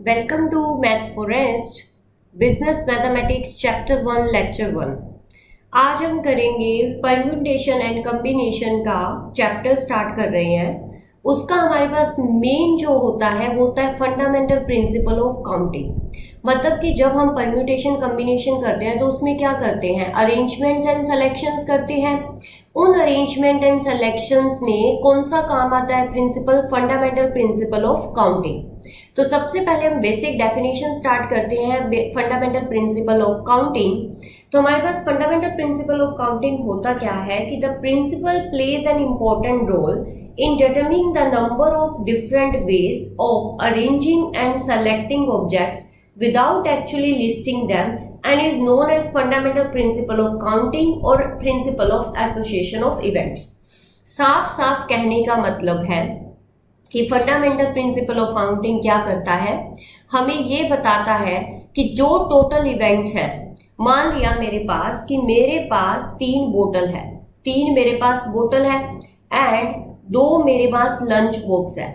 Welcome to Math Forest business mathematics chapter 1 lecture 1। आज हम करेंगे परम्यूटेशन एंड कॉम्बिनेशन का चैप्टर स्टार्ट कर रहे हैं। उसका हमारे पास मेन जो होता है वो होता है फंडामेंटल प्रिंसिपल ऑफ काउंटिंग। मतलब कि जब हम परम्यूटेशन कॉम्बिनेशन करते हैं तो उसमें क्या करते हैं, अरेंजमेंट्स एंड सेलेक्शंस करते हैं। उन अरेंजमेंट एंड सेलेक्शंस में कौन सा काम आता है principle, fundamental principle of counting. तो सबसे पहले हम बेसिक डेफिनेशन स्टार्ट करते हैं फंडामेंटल प्रिंसिपल ऑफ काउंटिंग। तो हमारे पास फंडामेंटल प्रिंसिपल ऑफ काउंटिंग होता क्या है कि the principle plays an important role in determining the number of different ways of arranging and selecting objects without actually listing them and is known as fundamental principle of counting or principle of association of events। साफ साफ कहने का मतलब है कि fundamental principle of counting क्या करता है, हमें ये बताता है कि जो टोटल इवेंट्स है, मान लिया मेरे पास कि मेरे पास 3 बोतल है, 3 मेरे पास बोतल है एंड 2 मेरे पास लंच बॉक्स है।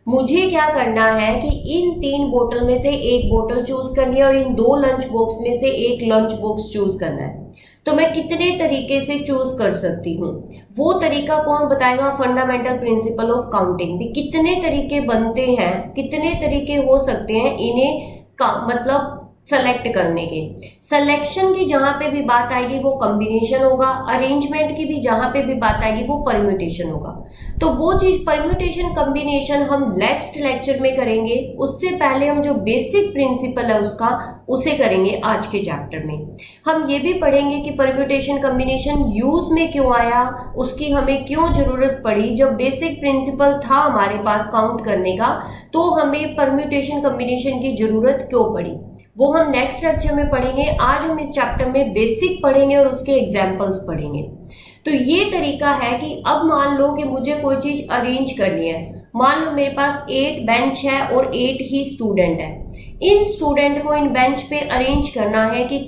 मुझे क्या करना है कि इन 3 बोतल में से एक बोतल चूज करनी है और इन 2 लंच बॉक्स में से एक लंच बॉक्स चूज करना है। तो मैं कितने तरीके से चूज कर सकती हूँ, वो तरीका कौन बताएगा, फंडामेंटल प्रिंसिपल ऑफ काउंटिंग। भी कितने तरीके बनते हैं, कितने तरीके हो सकते हैं इन्हें का मतलब सेलेक्ट करने के। सिलेक्शन की जहां पे भी बात आएगी वो कॉम्बिनेशन होगा, अरेंजमेंट की भी जहां पे भी बात आएगी वो परम्यूटेशन होगा। तो वो चीज परम्यूटेशन कॉम्बिनेशन हम नेक्स्ट लेक्चर में करेंगे। उससे पहले हम जो बेसिक प्रिंसिपल है उसका उसे करेंगे आज के चैप्टर में। हम ये भी पढ़ेंगे कि परम्यूटेशन कॉम्बिनेशन यूज में क्यों आया, उसकी हमें क्यों जरूरत पड़ी। जब बेसिक प्रिंसिपल था हमारे पास काउंट करने का तो हमें परम्यूटेशन कॉम्बिनेशन की जरूरत क्यों पड़ी, वो हम नेक्स्ट लेक्चर में पढ़ेंगे। आज हम इस चैप्टर में बेसिक पढ़ेंगे और उसके एग्जाम्पल्स पढ़ेंगे। तो ये तरीका है कि अब मान लो कि मुझे कोई चीज अरेंज करनी है। मान लो मेरे पास 8 बेंच है और 8 ही स्टूडेंट है। इन स्टूडेंट को इन बेंच पे अरेंज करना है कि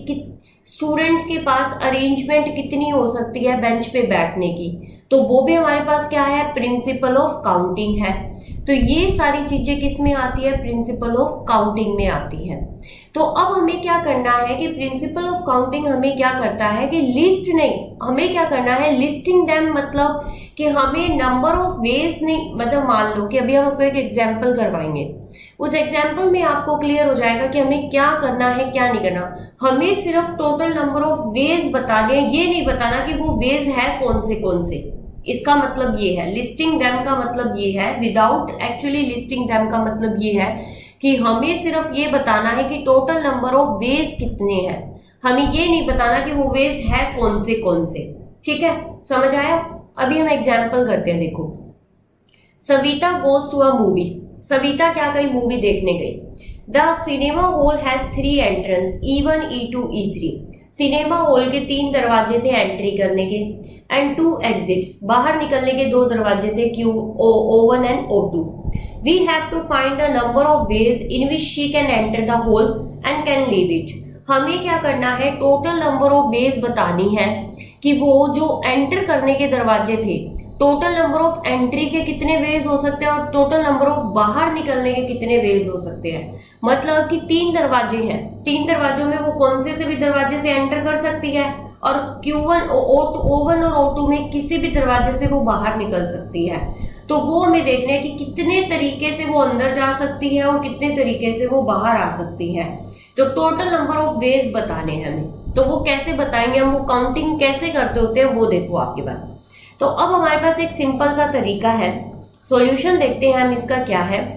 स्टूडेंट्स के पास अरेंजमेंट कितनी हो सकती है बेंच पे बैठने की। तो वो भी हमारे पास क्या है, प्रिंसिपल ऑफ काउंटिंग है। तो ये सारी चीजें किस में आती है, प्रिंसिपल ऑफ काउंटिंग में आती है। तो अब हमें क्या करना है कि प्रिंसिपल ऑफ काउंटिंग हमें क्या करता है कि लिस्ट नहीं, हमें क्या करना है लिस्टिंग देम। मतलब कि हमें नंबर ऑफ वेज नहीं, मतलब मान लो कि अभी हम आपको एक एग्जाम्पल करवाएंगे, उस एग्जाम्पल में आपको क्लियर हो जाएगा कि हमें क्या करना है क्या नहीं करना। हमें सिर्फ टोटल नंबर ऑफ वेज बताने, ये नहीं बताना कि वो वेज है कौन से। इसका मतलब ये है, लिस्टिंग देम का मतलब ये है, विदाउट एक्चुअली लिस्टिंग देम का मतलब ये है कि हमें सिर्फ ये बताना है कि टोटल नंबर ऑफ वेज कितने हैं। हमें ये नहीं बताना कि वो वेज है कौन से। ठीक है, समझ आया। अभी हम एग्जाम्पल करते हैं। देखो, Savita goes to a movie. Savita क्या गई, मूवी देखने गई। The cinema hall has 3 entrance, E1, E2, E3। Cinema hall के 3 दरवाजे थे एंट्री करने के एंड 2 एग्जिट्स, बाहर निकलने के 2 दरवाजे थे, O1 and O2। We have to find the number of ways in which she can enter the hall and can leave it। हमें क्या करना है, टोटल नंबर ऑफ वेज बतानी है कि वो जो एंटर करने के दरवाजे थे, टोटल नंबर ऑफ एंट्री के कितने वेज हो सकते हैं और टोटल नंबर ऑफ बाहर निकलने के कितने वेज हो सकते हैं। मतलब कि 3 दरवाजे हैं, 3 दरवाजों में वो कौन से भी दरवाजे से एंटर कर सकती है और Q1, O1 और O2 में किसी भी दरवाजे से वो बाहर निकल सकती है। तो वो हमें देखना है कि कितने तरीके से वो अंदर जा सकती है और कितने तरीके से वो बाहर आ सकती है। तो टोटल नंबर ऑफ वेज बताने हैं हमें। तो वो कैसे बताएंगे हम, वो काउंटिंग कैसे करते होते हैं वो देखो आपके पास। तो अब हमारे पास एक सिंपल सा तरीका है, सॉल्यूशन देखते हैं हम इसका क्या है।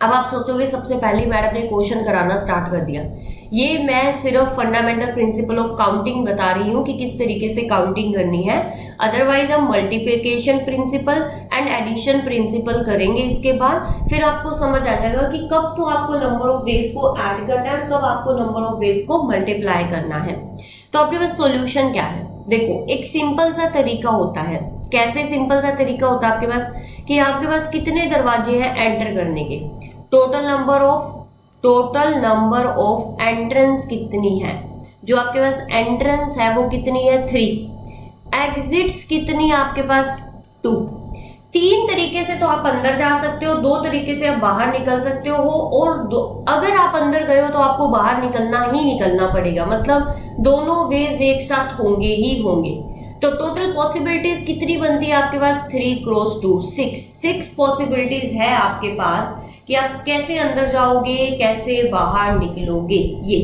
अब आप सोचोगे सबसे पहले मैडम ने क्वेश्चन कराना स्टार्ट कर दिया। ये मैं सिर्फ फंडामेंटल प्रिंसिपल ऑफ काउंटिंग बता रही हूँ कि किस तरीके से काउंटिंग करनी है। अदरवाइज हम multiplication principle and addition principle करेंगे इसके बाद। फिर आपको समझ आ जाएगा कि कब तो आपको नंबर ऑफ वेज को ऐड करना है, कब आपको नंबर ऑफ वेज को मल्टीप्लाई करना है। तो आपके पास सोल्यूशन क्या है, देखो एक सिंपल सा तरीका होता है। कैसे सिंपल सा तरीका होता है आपके पास कि आपके पास कितने दरवाजे हैं एंटर करने के, टोटल नंबर ऑफ एंट्रेंस कितनी है, जो आपके पास एंट्रेंस है वो कितनी है 3, एग्जिट्स कितनी है आपके पास 2। तीन तरीके से तो आप अंदर जा सकते हो, दो तरीके से आप बाहर निकल सकते हो, और अगर आप अंदर गए हो तो आपको बाहर निकलना ही निकलना पड़ेगा, मतलब दोनों वेज एक साथ होंगे ही होंगे। तो टोटल पॉसिबिलिटीज कितनी बनती है आपके पास? 3 क्रॉस 2 6 पॉसिबिलिटीज है आपके पास कि आप कैसे अंदर जाओगे, कैसे बाहर निकलोगे। ये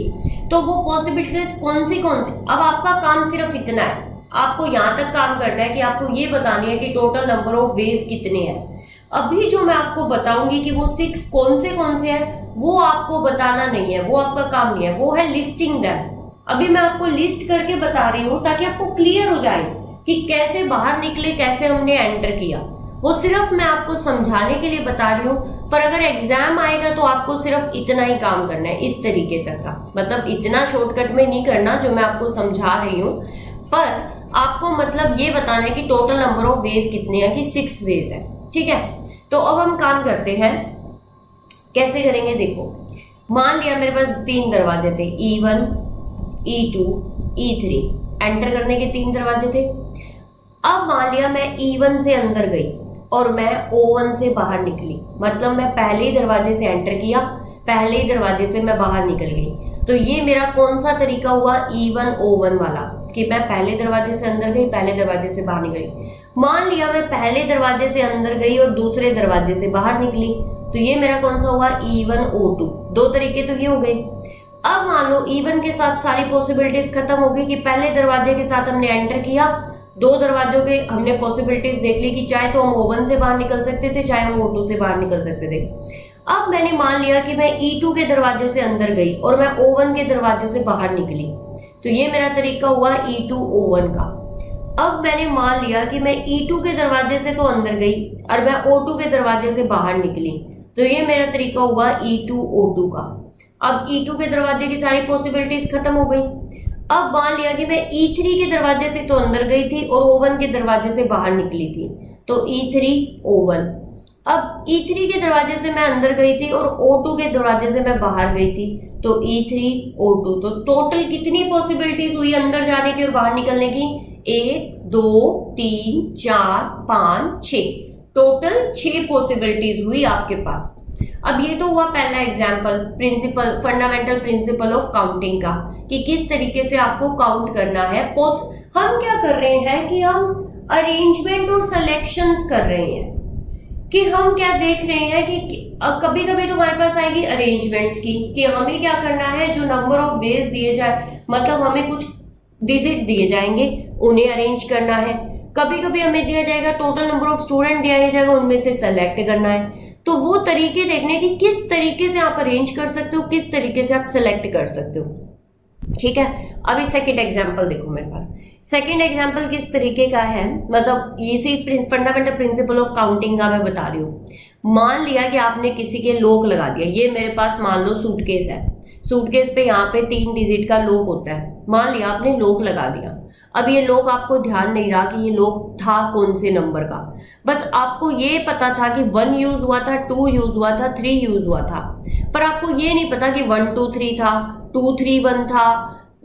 तो वो पॉसिबिलिटीज कौन सी? अब आपका काम सिर्फ इतना है, आपको यहाँ तक काम करना है कि आपको ये बतानी है कि टोटल नंबर ऑफ वेज कितने हैं। अभी जो मैं आपको बताऊंगी कि वो 6 कौन से हैं, वो आपको बताना नहीं है, वो आपका काम नहीं है, वो है लिस्टिंग दैम। अभी मैं आपको लिस्ट करके बता रही हूँ ताकि आपको क्लियर हो जाए कि कैसे बाहर निकले, कैसे हमने एंटर किया। वो सिर्फ मैं आपको समझाने के लिए बता रही हूँ, पर अगर एग्जाम आएगा तो आपको सिर्फ इतना ही काम करना है, इस तरीके तक का, मतलब इतना शॉर्टकट में नहीं करना जो मैं आपको समझा रही हूँ, पर आपको मतलब ये बताना है कि टोटल नंबर ऑफ वेज कितने हैं, कि 6 वेज है। ठीक है, तो अब हम काम करते हैं, कैसे करेंगे देखो। मान लिया मेरे पास 3 दरवाजे थे, E1 E2 E3, एंटर करने के 3 दरवाजे थे। अब मान लिया मैं E1 से अंदर गई और मैं O1 से बाहर निकली, मतलब मैं पहले ही दरवाजे से एंटर किया, पहले ही दरवाजे से मैं बाहर निकल गई। तो ये मेरा कौन सा तरीका हुआ? E1 O1 वाला, कि मैं पहले दरवाजे से अंदर गई, पहले दरवाजे से बाहर निकली। मान लिया मैं पहले दरवाजे से अंदर गई और दूसरे दरवाजे से बाहर निकली, तो ये मेरा कौन सा हुआ? E1 O2। 2 तरीके तो ये हो गए। अब मान लो E1 के साथ सारी पॉसिबिलिटीज खत्म हो गई कि पहले दरवाजे के साथ हमने एंटर किया, 2 दरवाजों के हमने पॉसिबिलिटीज देख ली कि चाहे तो हम O1 से बाहर निकल सकते थे, चाहे हम O2 से बाहर निकल सकते थे। अब मैंने मान लिया कि मैं E2 के दरवाजे से अंदर गई और मैं O1 के दरवाजे से बाहर निकली, तो ये मेरा तरीका हुआ E2 O1 का। अब मैंने मान लिया कि मैं E2 के दरवाजे से तो अंदर गई और मैं O2 के दरवाजे से बाहर निकली, तो ये मेरा तरीका हुआ E2 O2 का। अब E2 के दरवाजे की सारी पॉसिबिलिटीज खत्म हो गई। अब मान लिया कि मैं E3 के दरवाजे से तो अंदर गई थी और O1 के दरवाजे से बाहर निकली थी, तो E3 O1। अब E3 के दरवाजे से मैं अंदर गई थी और O2 के दरवाजे से मैं बाहर गई थी, तो E3 O2। तो टोटल कितनी पॉसिबिलिटीज हुई अंदर जाने की और बाहर निकलने की? 1 2 3 4 5 6, टोटल 6 पॉसिबिलिटीज हुई आपके पास। अब ये तो हुआ पहला example, principle, fundamental principle of counting का, कि किस तरीके से आपको काउंट करना है। हम क्या कर रहे हैं कि हम अरेंजमेंट और सिलेक्शंस कर रहे हैं, कि हम क्या देख रहे हैं कि कभी कभी तो हमारे पास आएगी अरेंजमेंट्स की, कि हमें क्या करना है, जो नंबर ऑफ वेज दिए जाए, मतलब हमें कुछ डिजिट दिए जाएंगे, उन्हें अरेंज करना है। कभी कभी हमें दिया जाएगा टोटल नंबर ऑफ स्टूडेंट दिया जाएगा, उनमें से सेलेक्ट करना है। तो वो तरीके देखने की किस तरीके से आप अरेंज कर सकते हो, किस तरीके से आप सेलेक्ट कर सकते हो। ठीक है, अभी सेकंड एग्जांपल देखो मेरे पास। सेकंड एग्जांपल किस तरीके का है, मतलब इसी फंडामेंटल प्रिंसिपल ऑफ काउंटिंग का मैं बता रही हूँ। मान लिया कि आपने किसी के लॉक लगा दिया, ये मेरे पास मान लो सूटकेस है, सूटकेस पे यहाँ पे 3 डिजिट का लॉक होता है, मान लिया आपने लॉक लगा दिया। अब ये लॉक आपको ध्यान नहीं रहा कि ये लॉक था कौन से नंबर का, बस आपको ये पता था कि 1 यूज हुआ था, 2 यूज हुआ था, 3 यूज हुआ था, पर आपको ये नहीं पता कि 1 2 3 था, 2 3 1 था,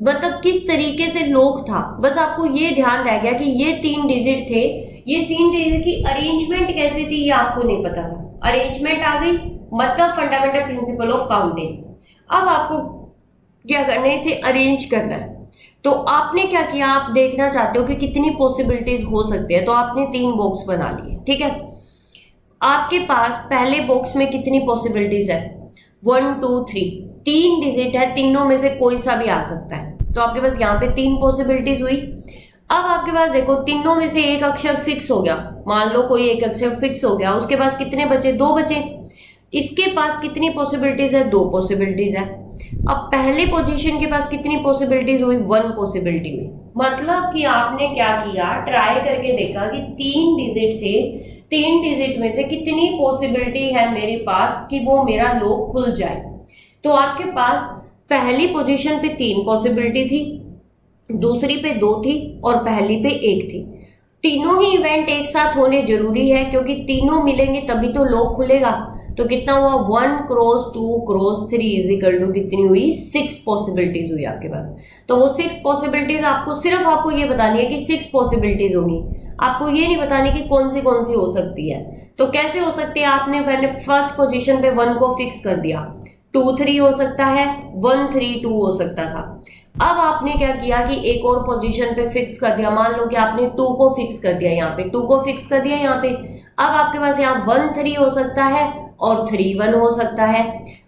मतलब किस तरीके से लॉक था। बस आपको ये ध्यान रह गया कि ये 3 डिजिट थे, ये 3 डिजिट की अरेंजमेंट कैसे थी ये आपको नहीं पता था। अरेंजमेंट आ गई, मतलब फंडामेंटल प्रिंसिपल ऑफ काउंटिंग। अब आपको क्या करना है, इसे अरेंज करना है। तो आपने क्या किया, आप देखना चाहते हो कि कितनी पॉसिबिलिटीज हो सकती है, तो आपने 3 बॉक्स बना लिए। ठीक है, आपके पास पहले बॉक्स में कितनी पॉसिबिलिटीज है? 1 2 3, 3 डिजिट है, तीनों में से कोई सा भी आ सकता है, तो आपके पास यहाँ पे 3 पॉसिबिलिटीज हुई। अब आपके पास देखो तीनों में से एक अक्षर फिक्स हो गया, मान लो कोई एक अक्षर फिक्स हो गया, उसके पास कितने बचे? 2 बचे। इसके पास कितनी पॉसिबिलिटीज है? 2 पॉसिबिलिटीज है। अब पहले पोजीशन के पास कितनी पॉसिबिलिटीज हुई? 1 पॉसिबिलिटी हुई। मतलब कि आपने क्या किया, ट्राई करके देखा कि 3 डिजिट थे, 3 डिजिट में से कितनी पॉसिबिलिटी है मेरे पास कि वो मेरा लॉक खुल जाए। तो आपके पास पहली पोजीशन पे 3 पॉसिबिलिटी थी, दूसरी पे 2 थी और पहली पे 1 थी। तीनों ही इवेंट एक साथ होने जरूरी है, क्योंकि तीनों मिलेंगे तभी तो लॉक खुलेगा। तो कितना हुआ? 1 cross 2 cross 3 is equal to कितनी हुई? 6 पॉसिबिलिटीज हुई आपके पास। तो वो 6 पॉसिबिलिटीज आपको ये बतानी है कि 6 पॉसिबिलिटीज होंगी। आपको ये नहीं बताने की कौन सी हो सकती है। तो कैसे हो सकती है, आपने फर्स्ट पोजीशन पे 1 को फिक्स कर दिया, 2 3 हो सकता है, 1 3 2 हो सकता था। अब आपने क्या किया कि एक और पोजीशन पे फिक्स कर दिया, मान लो कि आपने 2 को फिक्स कर दिया, यहाँ पे 2 को फिक्स कर दिया यहाँ पे। अब आपके पास यहाँ 1 3 हो सकता है और 3 1 हो सकता है।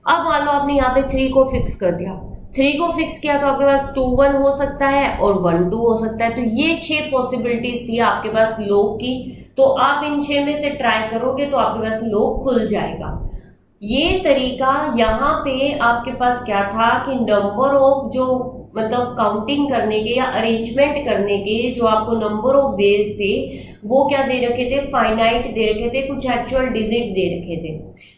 अब मान लो आपने यहाँ पे 3 को फिक्स कर दिया, 3 को फिक्स किया तो आपके पास 2 1 हो सकता है और 1 2 हो सकता है। तो ये 6 पॉसिबिलिटीज थी आपके पास लॉक की। तो आप इन 6 में से ट्राई करोगे तो आपके पास लॉक खुल जाएगा। ये तरीका यहाँ पे आपके पास क्या था कि नंबर ऑफ जो मतलब काउंटिंग करने के या अरेंजमेंट करने के जो आपको नंबर ऑफ वेज थे वो क्या दे रखे थे, फाइनाइट दे रखे थे, कुछ एक्चुअल डिजिट दे रखे थे।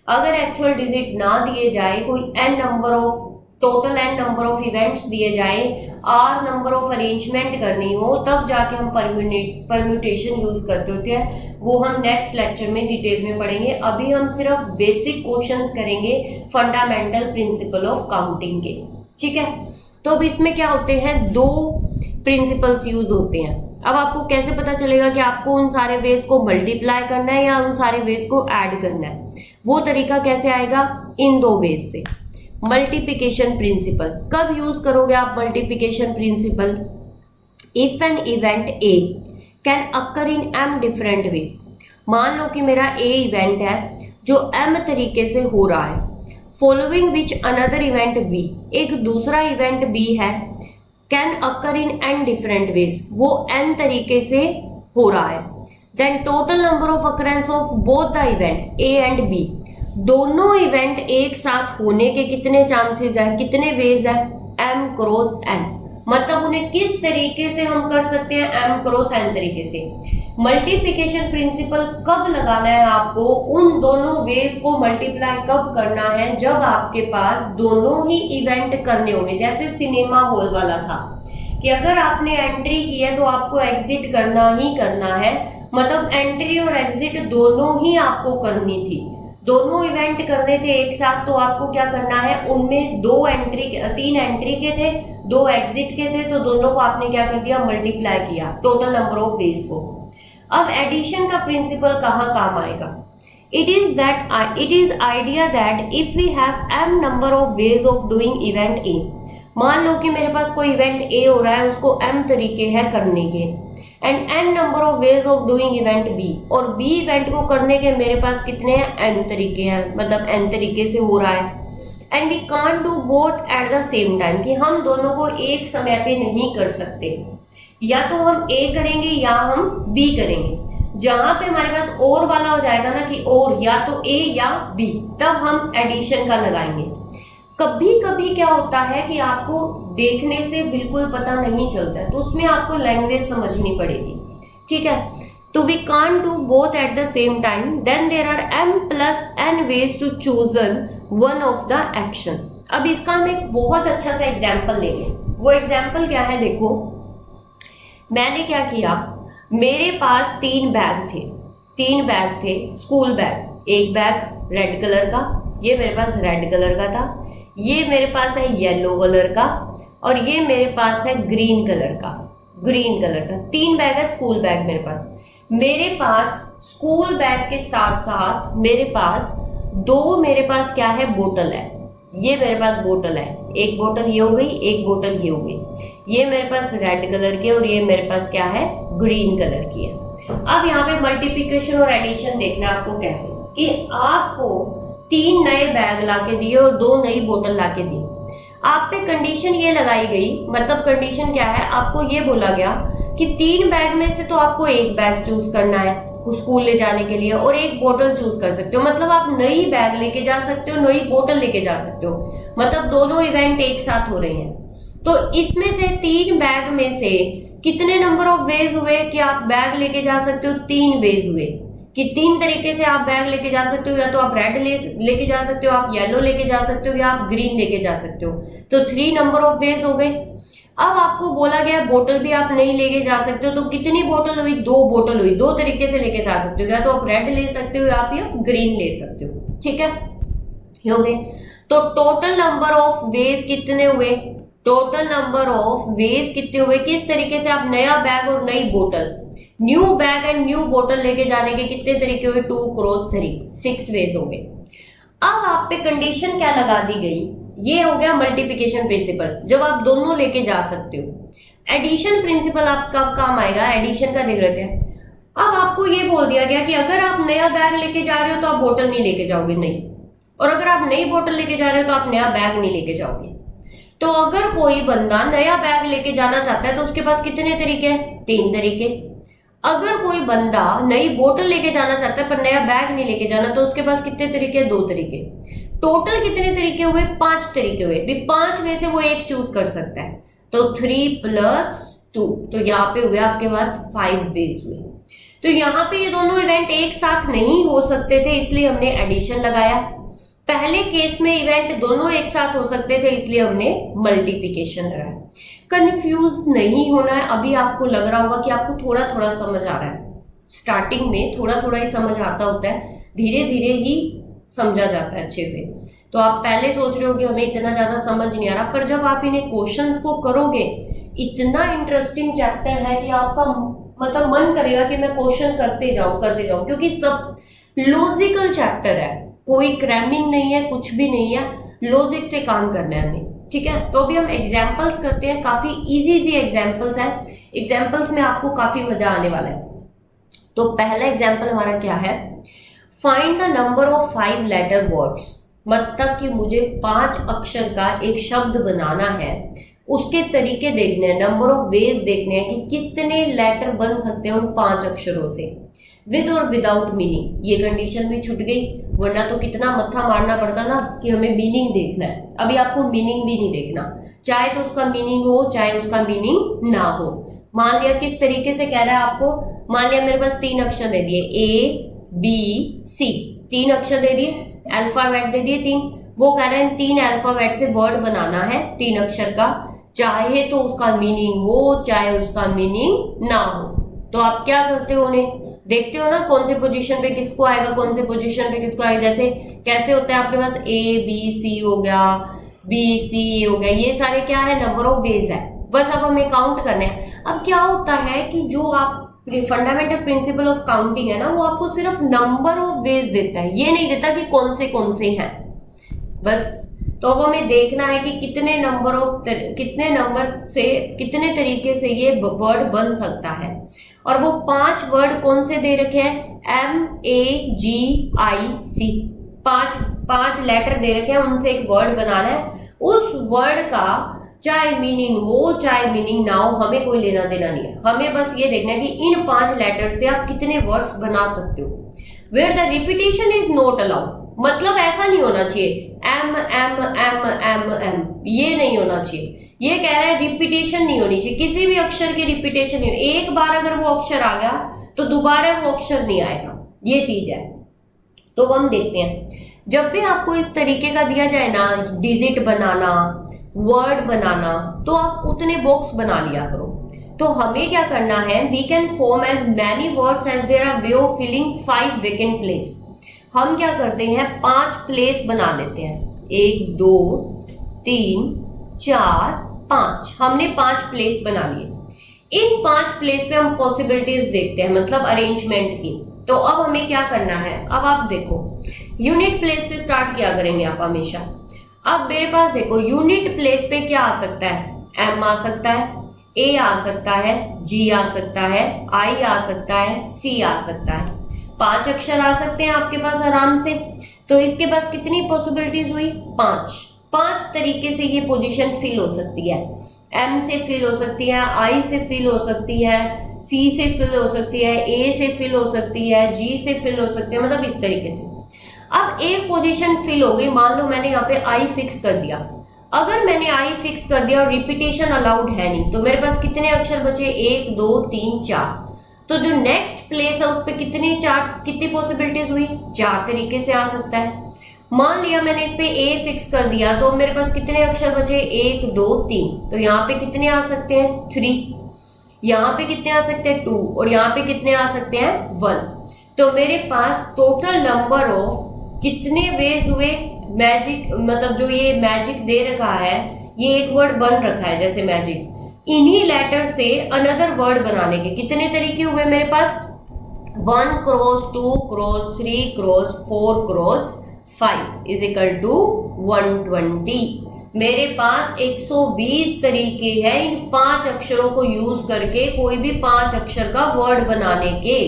अगर एक्चुअल डिजिट ना दिए जाए, कोई n number of total n number of events दिए जाए, आर नंबर ऑफ अरेंजमेंट करनी हो, तब जाके हम परम्यूटेशन यूज करते होते हैं। वो हम नेक्स्ट लेक्चर में डिटेल में पढ़ेंगे। अभी हम सिर्फ बेसिक क्वेश्चंस करेंगे फंडामेंटल प्रिंसिपल ऑफ काउंटिंग के, ठीक है। तो अब इसमें क्या होते हैं, 2 प्रिंसिपल्स यूज होते हैं। अब आपको कैसे पता चलेगा कि आपको उन सारे वेज को मल्टीप्लाई करना है या उन सारे वेज को ऐड करना है, वो तरीका कैसे आएगा, इन 2 वेज से। मल्टीप्लिकेशन प्रिंसिपल कब यूज करोगे आप multiplication principle, if an event A can occur in m different ways. मान लो कि मेरा ए इवेंट है जो m तरीके से हो रहा है, following which another event b, एक दूसरा इवेंट b है, can occur in n different ways, वो n तरीके से हो रहा है। Then total number of occurrence of both the event a and b, दोनों इवेंट एक साथ होने के कितने चांसेस है, कितने वेज है, m क्रॉस n। मतलब उन्हें किस तरीके से हम कर सकते हैं, m क्रॉस n तरीके से। मल्टीप्लिकेशन प्रिंसिपल कब लगाना है आपको, उन दोनों वेज को मल्टीप्लाई कब करना है, जब आपके पास दोनों ही इवेंट करने होंगे। जैसे सिनेमा हॉल वाला था कि अगर आपने एंट्री की है तो आपको एग्जिट करना ही करना है, मतलब एंट्री और एग्जिट दोनों ही आपको करनी थी, दोनों इवेंट करने थे एक साथ। तो आपको क्या करना है, उनमें 3 एंट्री के थे, 2 एग्जिट के थे, तो दोनों को आपने क्या कर दिया, मल्टीप्लाई किया टोटल नंबर ऑफ वेज को। अब एडिशन का प्रिंसिपल कहाँ काम आएगा, it is idea that if we have m number of ways of doing event A. मान लो कि मेरे पास कोई इवेंट ए हो रहा है, उसको m तरीके हैं करने के, and n number of ways of doing event b, और b इवेंट को करने के मेरे पास कितने हैं, n तरीके हैं, मतलब n तरीके से हो रहा है। And we can't do both at the same time, कि हम दोनों को एक समय पे नहीं कर सकते, या तो हम a करेंगे या हम b करेंगे। जहां पे हमारे पास और वाला हो जाएगा ना कि और या तो a या b, तब हम एडिशन का लगाएंगे। कभी कभी क्या होता है कि आपको देखने से बिल्कुल पता नहीं चलता है, तो उसमें आपको लैंग्वेज समझनी पड़ेगी, ठीक है। तो we can't do both at the same time, then there are m plus n ways to chosen one of the action. अब इसका हम एक बहुत अच्छा सा एग्जाम्पल लेंगे। वो एग्जाम्पल क्या है, देखो मैंने क्या किया, मेरे पास 3 बैग थे स्कूल बैग। एक बैग रेड कलर का, ये मेरे पास रेड कलर का था, ये मेरे पास है येलो कलर का, और ये मेरे पास है ग्रीन कलर का। 3 बैग है स्कूल बैग मेरे पास। मेरे पास स्कूल बैग के साथ साथ मेरे पास क्या है, बोतल है। ये मेरे पास बोतल है, एक बोतल ये हो गई, एक बोतल ये हो गई। ये मेरे पास रेड कलर की और ये मेरे पास क्या है, ग्रीन कलर की है। अब यहाँ पे मल्टीप्लिकेशन और एडिशन देखना आपको कैसे, कि आपको 3 नए बैग लाके दिए और 2 नई बोतल लाके दी। आप पे कंडीशन ये लगाई गई, मतलब कंडीशन क्या है, आपको ये बोला गया कि 3 बैग में से तो आपको एक बैग चूज करना है स्कूल ले जाने के लिए, और एक बोतल चूज कर सकते हो। मतलब आप नई बैग लेके जा सकते हो, नई बोतल लेके जा सकते हो, मतलब दोनों इवेंट एक साथ हो रहे हैं। तो इसमें से 3 बैग में से कितने नंबर ऑफ वेज हुए कि आप बैग लेके जा सकते हो, 3 वेज हुए कि 3 तरीके से आप बैग लेके जा सकते हो, या तो आप रेड लेके जा सकते हो, आप येलो लेके जा सकते हो, या आप ग्रीन लेके जा सकते हो। तो 3 नंबर ऑफ वेज हो गए। अब आपको बोला गया बोतल भी आप नहीं लेके जा सकते हो, तो कितनी बोतल हुई, 2 बोतल हुई। 2 तरीके से लेके जा सकते हो, या तो आप रेड ले सकते हो या आप या ग्रीन ले सकते हो, ठीक है, हो गए। तो टोटल नंबर ऑफ वेज कितने हुए, किस तरीके से आप नया बैग और नई बोतल, न्यू बैग एंड न्यू बोतल लेके जाने के कितने तरीके हुए? 2 क्रॉस 3, 6 वेज हो गए। अब आप पे कंडीशन क्या लगा दी गई? ये हो गया मल्टीप्लिकेशन प्रिंसिपल, जब आप दोनों लेके जा सकते हो। एडिशन प्रिंसिपल आपका काम आएगा, एडिशन का देख लेते हैं। अब आपको ये बोल दिया गया कि अगर आप नया बैग लेके जा रहे हो तो आप बोतल नहीं लेके जाओगे, नहीं, और अगर आप नई बोतल लेके जा रहे हो तो आप नया बैग नहीं लेके जाओगे। तो अगर कोई बंदा नया बैग लेके जाना चाहता है तो उसके पास कितने तरीके हैं? 3 तरीके। अगर कोई बंदा नई बोतल लेके जाना चाहता है पर नया बैग नहीं लेके जाना तो उसके पास कितने तरीके? 2 तरीके। टोटल कितने तरीके हुए? 5 तरीके हुए। भी 5 में से वो एक चूज कर सकता है, तो 3 + 2, तो यहाँ पे हुए आपके पास 5 वेज हुए। तो यहाँ पे ये दोनों इवेंट एक साथ नहीं हो सकते थे, इसलिए हमने एडिशन लगाया। पहले केस में इवेंट दोनों एक साथ हो सकते थे, इसलिए हमने मल्टीप्लिकेशन लगाया। कंफ्यूज नहीं होना है। अभी आपको लग रहा होगा कि आपको थोड़ा थोड़ा समझ आ रहा है, स्टार्टिंग में थोड़ा थोड़ा ही समझ आता होता है, धीरे धीरे ही समझा जाता है अच्छे से। तो आप पहले सोच रहे हो कि हमें इतना ज्यादा समझ नहीं आ रहा, पर जब आप इन्हें क्वेश्चंस को करोगे, इतना इंटरेस्टिंग चैप्टर है कि आपका मतलब मन करेगा कि मैं क्वेश्चन करते जाऊं, क्योंकि सब लॉजिकल चैप्टर है, कोई क्रैमिंग नहीं है, कुछ भी नहीं है, लॉजिक से काम करना है हमें। ठीक है, तो अभी हम एग्जाम्पल्स करते हैं। काफी इजी एग्जाम्पल्स हैं, एग्जाम्पल्स में आपको काफी मजा आने वाला है। तो पहला एग्जाम्पल हमारा क्या है? Find the number of 5 letter words. मतलब कि मुझे 5 अक्षर का एक शब्द बनाना है, उसके तरीके देखने हैं, नंबर ऑफ वेज देखने हैं कि कितने लेटर बन सकते हैं उन 5 अक्षरों से, विद और विदाउट मीनिंग। ये कंडीशन भी छूट गई, वरना तो कितना मत्था मारना पड़ता ना कि हमें मीनिंग देखना है। अभी आपको मीनिंग भी नहीं देखना, चाहे तो उसका मीनिंग हो चाहे उसका मीनिंग ना हो। मान लिया किस तरीके से कह रहा है आपको, मान लिया मेरे पास 3 अक्षर दे दिए, ABC, 3 अक्षर दे दिए, अल्फाबेट दे दिए 3। वो कह रहे हैं 3 अल्फाबेट से वर्ड बनाना है 3 अक्षर का, चाहे तो उसका मीनिंग हो चाहे उसका मीनिंग ना हो। तो आप क्या करते हो, उन्हें देखते हो ना, कौन से पोजीशन पे किसको आएगा, कौन से पोजीशन पे किसको आएगा। जैसे कैसे होता है आपके पास ABC हो गया, BC हो गया, ये सारे क्या है? नंबर ऑफ वेज है। बस अब हमें काउंट करने हैं। अब क्या होता है कि जो आप फंडामेंटल प्रिंसिपल ऑफ काउंटिंग है ना, वो आपको सिर्फ नंबर ऑफ वेज देता है, ये नहीं देता कि कौन से हैं बस। तो अब हमें देखना है कि कितने नंबर से कितने तरीके से ये वर्ड बन सकता है। और वो 5 वर्ड कौन से दे रखे हैं? MAGIC, 5 लेटर दे रखे हैं, उनसे एक वर्ड बनाना है। उस वर्ड का चाहे मीनिंग हो चाहे मीनिंग ना हो, हमें कोई लेना देना नहीं है। हमें बस ये देखना है कि इन 5 लेटर से आप कितने वर्ड्स बना सकते हो। Where the repetition is not allowed, मतलब ऐसा नहीं होना चाहिए M M M M M, ये नहीं होना चाहिए। ये कह रहा है रिपीटेशन नहीं होनी चाहिए, किसी भी अक्षर की रिपीटेशन नहीं। एक बार अगर वो अक्षर आ गया तो दोबारा वो अक्षर नहीं आएगा, ये चीज है। तो हम देखते हैं, जब भी आपको इस तरीके का दिया जाए ना, डिजिट बनाना, वर्ड बनाना, तो आप उतने बॉक्स बना लिया करो। तो हमें क्या करना है, we can form as many words as there are way of filling 5 vacant place. हम क्या करते हैं, 5 प्लेस बना लेते हैं, 1 2 3 4 5, हमने 5 प्लेस बना लिए। इन 5 प्लेस पे हम पॉसिबिलिटीज देखते हैं, मतलब अरेंजमेंट की। तो अब हमें क्या करना है, अब आप देखो यूनिट प्लेस से स्टार्ट किया करेंगे आप हमेशा। अब मेरे पास देखो यूनिट प्लेस पे क्या आ सकता है, M आ सकता है, A आ सकता है, G आ सकता है, I आ सकता है, C आ सकता है। 5 अक्षर आ सकते हैं आपके पास आराम से। तो इसके पास कितनी पॉसिबिलिटीज हुई? 5 तरीके से ये पोजीशन फिल हो सकती है। M से फिल हो सकती है, I से फिल हो सकती है, C से फिल हो सकती है, A से फिल हो सकती है, G से फिल हो सकती है, मतलब इस तरीके से। अब एक पोजीशन फिल हो गई, मान लो मैंने यहाँ पे I फिक्स कर दिया। अगर मैंने I फिक्स कर दिया और रिपीटेशन अलाउड है नहीं, तो मेरे पास कितने अक्षर बचे? 1 2 3 4। तो जो नेक्स्ट प्लेस है उस पर कितनी पॉसिबिलिटीज हुई? 4 तरीके से आ सकता है। मान लिया मैंने इस पे A फिक्स कर दिया, तो मेरे पास कितने अक्षर बचे? 1 2 3। तो यहाँ पे कितने आ सकते हैं? 3। यहाँ पे कितने आ सकते हैं? 2। और यहाँ पे कितने आ सकते हैं? 1। तो मेरे पास टोटल नंबर ऑफ कितने वेज हुए? मैजिक, मतलब जो ये मैजिक दे रखा है, ये एक वर्ड बन रखा है जैसे मैजिक, इन्हीं लेटर से अनदर वर्ड बनाने के कितने तरीके हुए मेरे पास, 1 cross 2 cross 3 cross 4 cross 5 is equal to 120। मेरे पास 120 तरीके हैं इन 5 अक्षरों को यूज करके कोई भी 5 अक्षर का वर्ड बनाने के।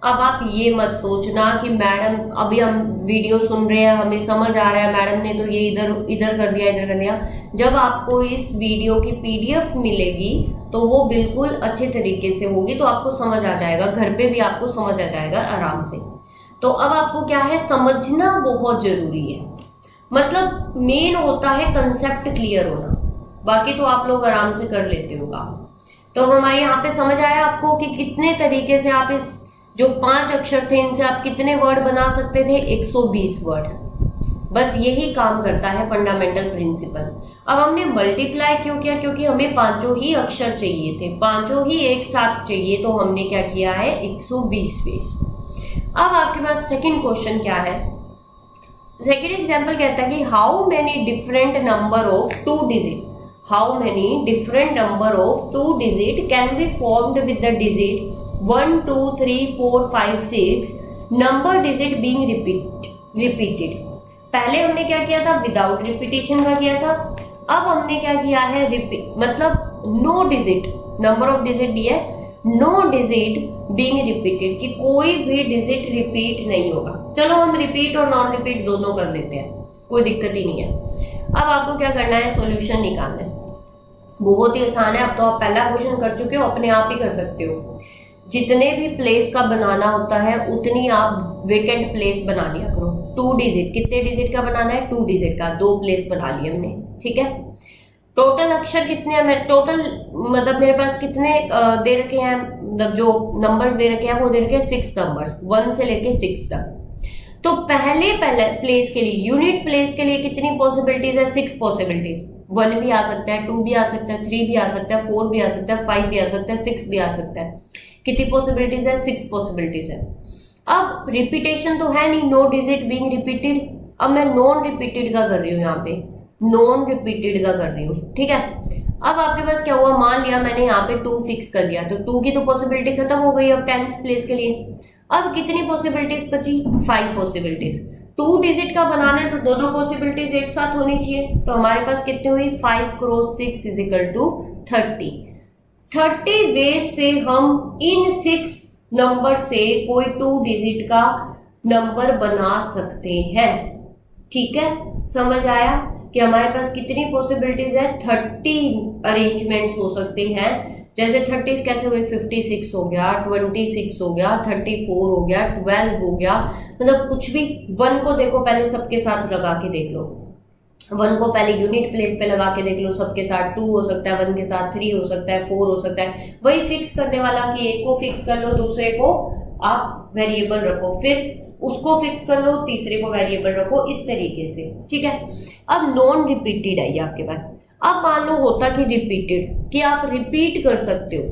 अब आप ये मत सोचना कि मैडम अभी हम वीडियो सुन रहे हैं हमें समझ आ रहा है, मैडम ने तो ये इधर इधर कर दिया इधर कर दिया। जब आपको इस वीडियो की पीडीएफ मिलेगी तो वो बिल्कुल अच्छे तरीके से होगी, तो आपको समझ आ जाएगा, घर पे भी आपको समझ आ जाएगा आराम से। तो अब आपको क्या है, समझना बहुत जरूरी है। मतलब मेन होता है कंसेप्ट क्लियर होना, बाकी तो आप लोग आराम से कर लेते हो काम। तो हमारे यहाँ पे समझ आया आपको कि कितने तरीके से आप इस जो 5 अक्षर थे इनसे आप कितने वर्ड बना सकते थे, 120 वर्ड। बस यही काम करता है फंडामेंटल प्रिंसिपल। अब हमने मल्टीप्लाई क्यों किया, क्योंकि हमें 5 ही अक्षर चाहिए थे, 5 ही एक साथ चाहिए, तो हमने क्या किया है 120 पेज। अब आपके पास सेकंड क्वेश्चन क्या है, सेकंड एग्जांपल कहता है कि how many different number of 2 digit, how many different number of 2 digit can be formed with the digit 1 2 3 4 5 6 number digit being repeated. पहले हमने क्या किया था, विदाउट रिपीटेशन का किया था। अब हमने क्या किया है, मतलब no digit, number of digit दिया है, नो डिजिट बीइंग रिपीटेड, कि कोई भी डिजिट रिपीट नहीं होगा। चलो हम रिपीट और नॉन रिपीट दोनों कर लेते हैं, कोई दिक्कत ही नहीं है। अब आपको क्या करना है, सॉल्यूशन निकालना है। बहुत ही आसान है, अब तो आप पहला क्वेश्चन कर चुके हो, अपने आप ही कर सकते हो। जितने भी प्लेस का बनाना होता है उतनी आप वेकेंट प्लेस बना लिया करो। 2 डिजिट, कितने डिजिट का बनाना है, 2 डिजिट का, 2 प्लेस बना लिए हमने, ठीक है। टोटल अक्षर कितने हैं, टोटल मतलब मेरे पास कितने दे रखे हैं, मतलब जो नंबर्स दे रखे हैं वो दे रखे हैं 6 नंबर्स, 1 से लेके 6 तक। तो पहले प्लेस के लिए, यूनिट प्लेस के लिए कितनी पॉसिबिलिटीज है, 6 पॉसिबिलिटीज। 1 भी आ सकता है, 2 भी आ सकता है, 3 भी आ सकता है, 4 भी आ सकता है, 5 भी आ सकता है, 6 भी आ सकता है। कितनी पॉसिबिलिटीज है, 6 पॉसिबिलिटीज है। अब रिपीटेशन तो है नहीं, नो डिजिट बीइंग रिपीटेड। अब मैं नॉन रिपीटेड का कर रही हूँ, यहाँ पे नॉन रिपीटेड का कर रही हूँ, ठीक है। अब आपके पास क्या हुआ, मान लिया मैंने यहाँ पे 2 फिक्स कर दिया, तो 2 की तो पॉसिबिलिटी खत्म हो गई अब 10th प्लेस के लिए। अब कितनी पॉसिबिलिटीज बची, 5 पॉसिबिलिटीज। 2 डिजिट का बनाना है तो दोनों पॉसिबिलिटीज एक साथ होनी चाहिए, तो हमारे पास कितनी हुई, 5 cross 6 is equal to 30 ways से हम इन 6 नंबर से कोई 2 डिजिट का नंबर बना सकते हैं, ठीक है। समझ आया कि हमारे पास कितनी पॉसिबिलिटीज है, 30 अरेंजमेंट्स हो सकते हैं। जैसे 30 कैसे हुए, 56 हो गया, 26 हो गया, 34 हो गया, 12 हो गया, मतलब कुछ भी। 1 को देखो पहले सबके साथ लगा के देख लो, 1 को पहले यूनिट प्लेस पे लगा के देख लो सबके साथ। 2 हो सकता है 1 के साथ, 3 हो सकता है, 4 हो सकता है। वही फिक्स करने वाला कि एक को फिक्स कर लो, दूसरे को आप वेरिएबल रखो, फिर उसको फिक्स कर लो, तीसरे को वेरिएबल रखो, इस तरीके से, ठीक है। अब नॉन रिपीटेड है ये आपके पास। अब मान लो होता कि रिपीटेड, कि आप रिपीट कर सकते हो।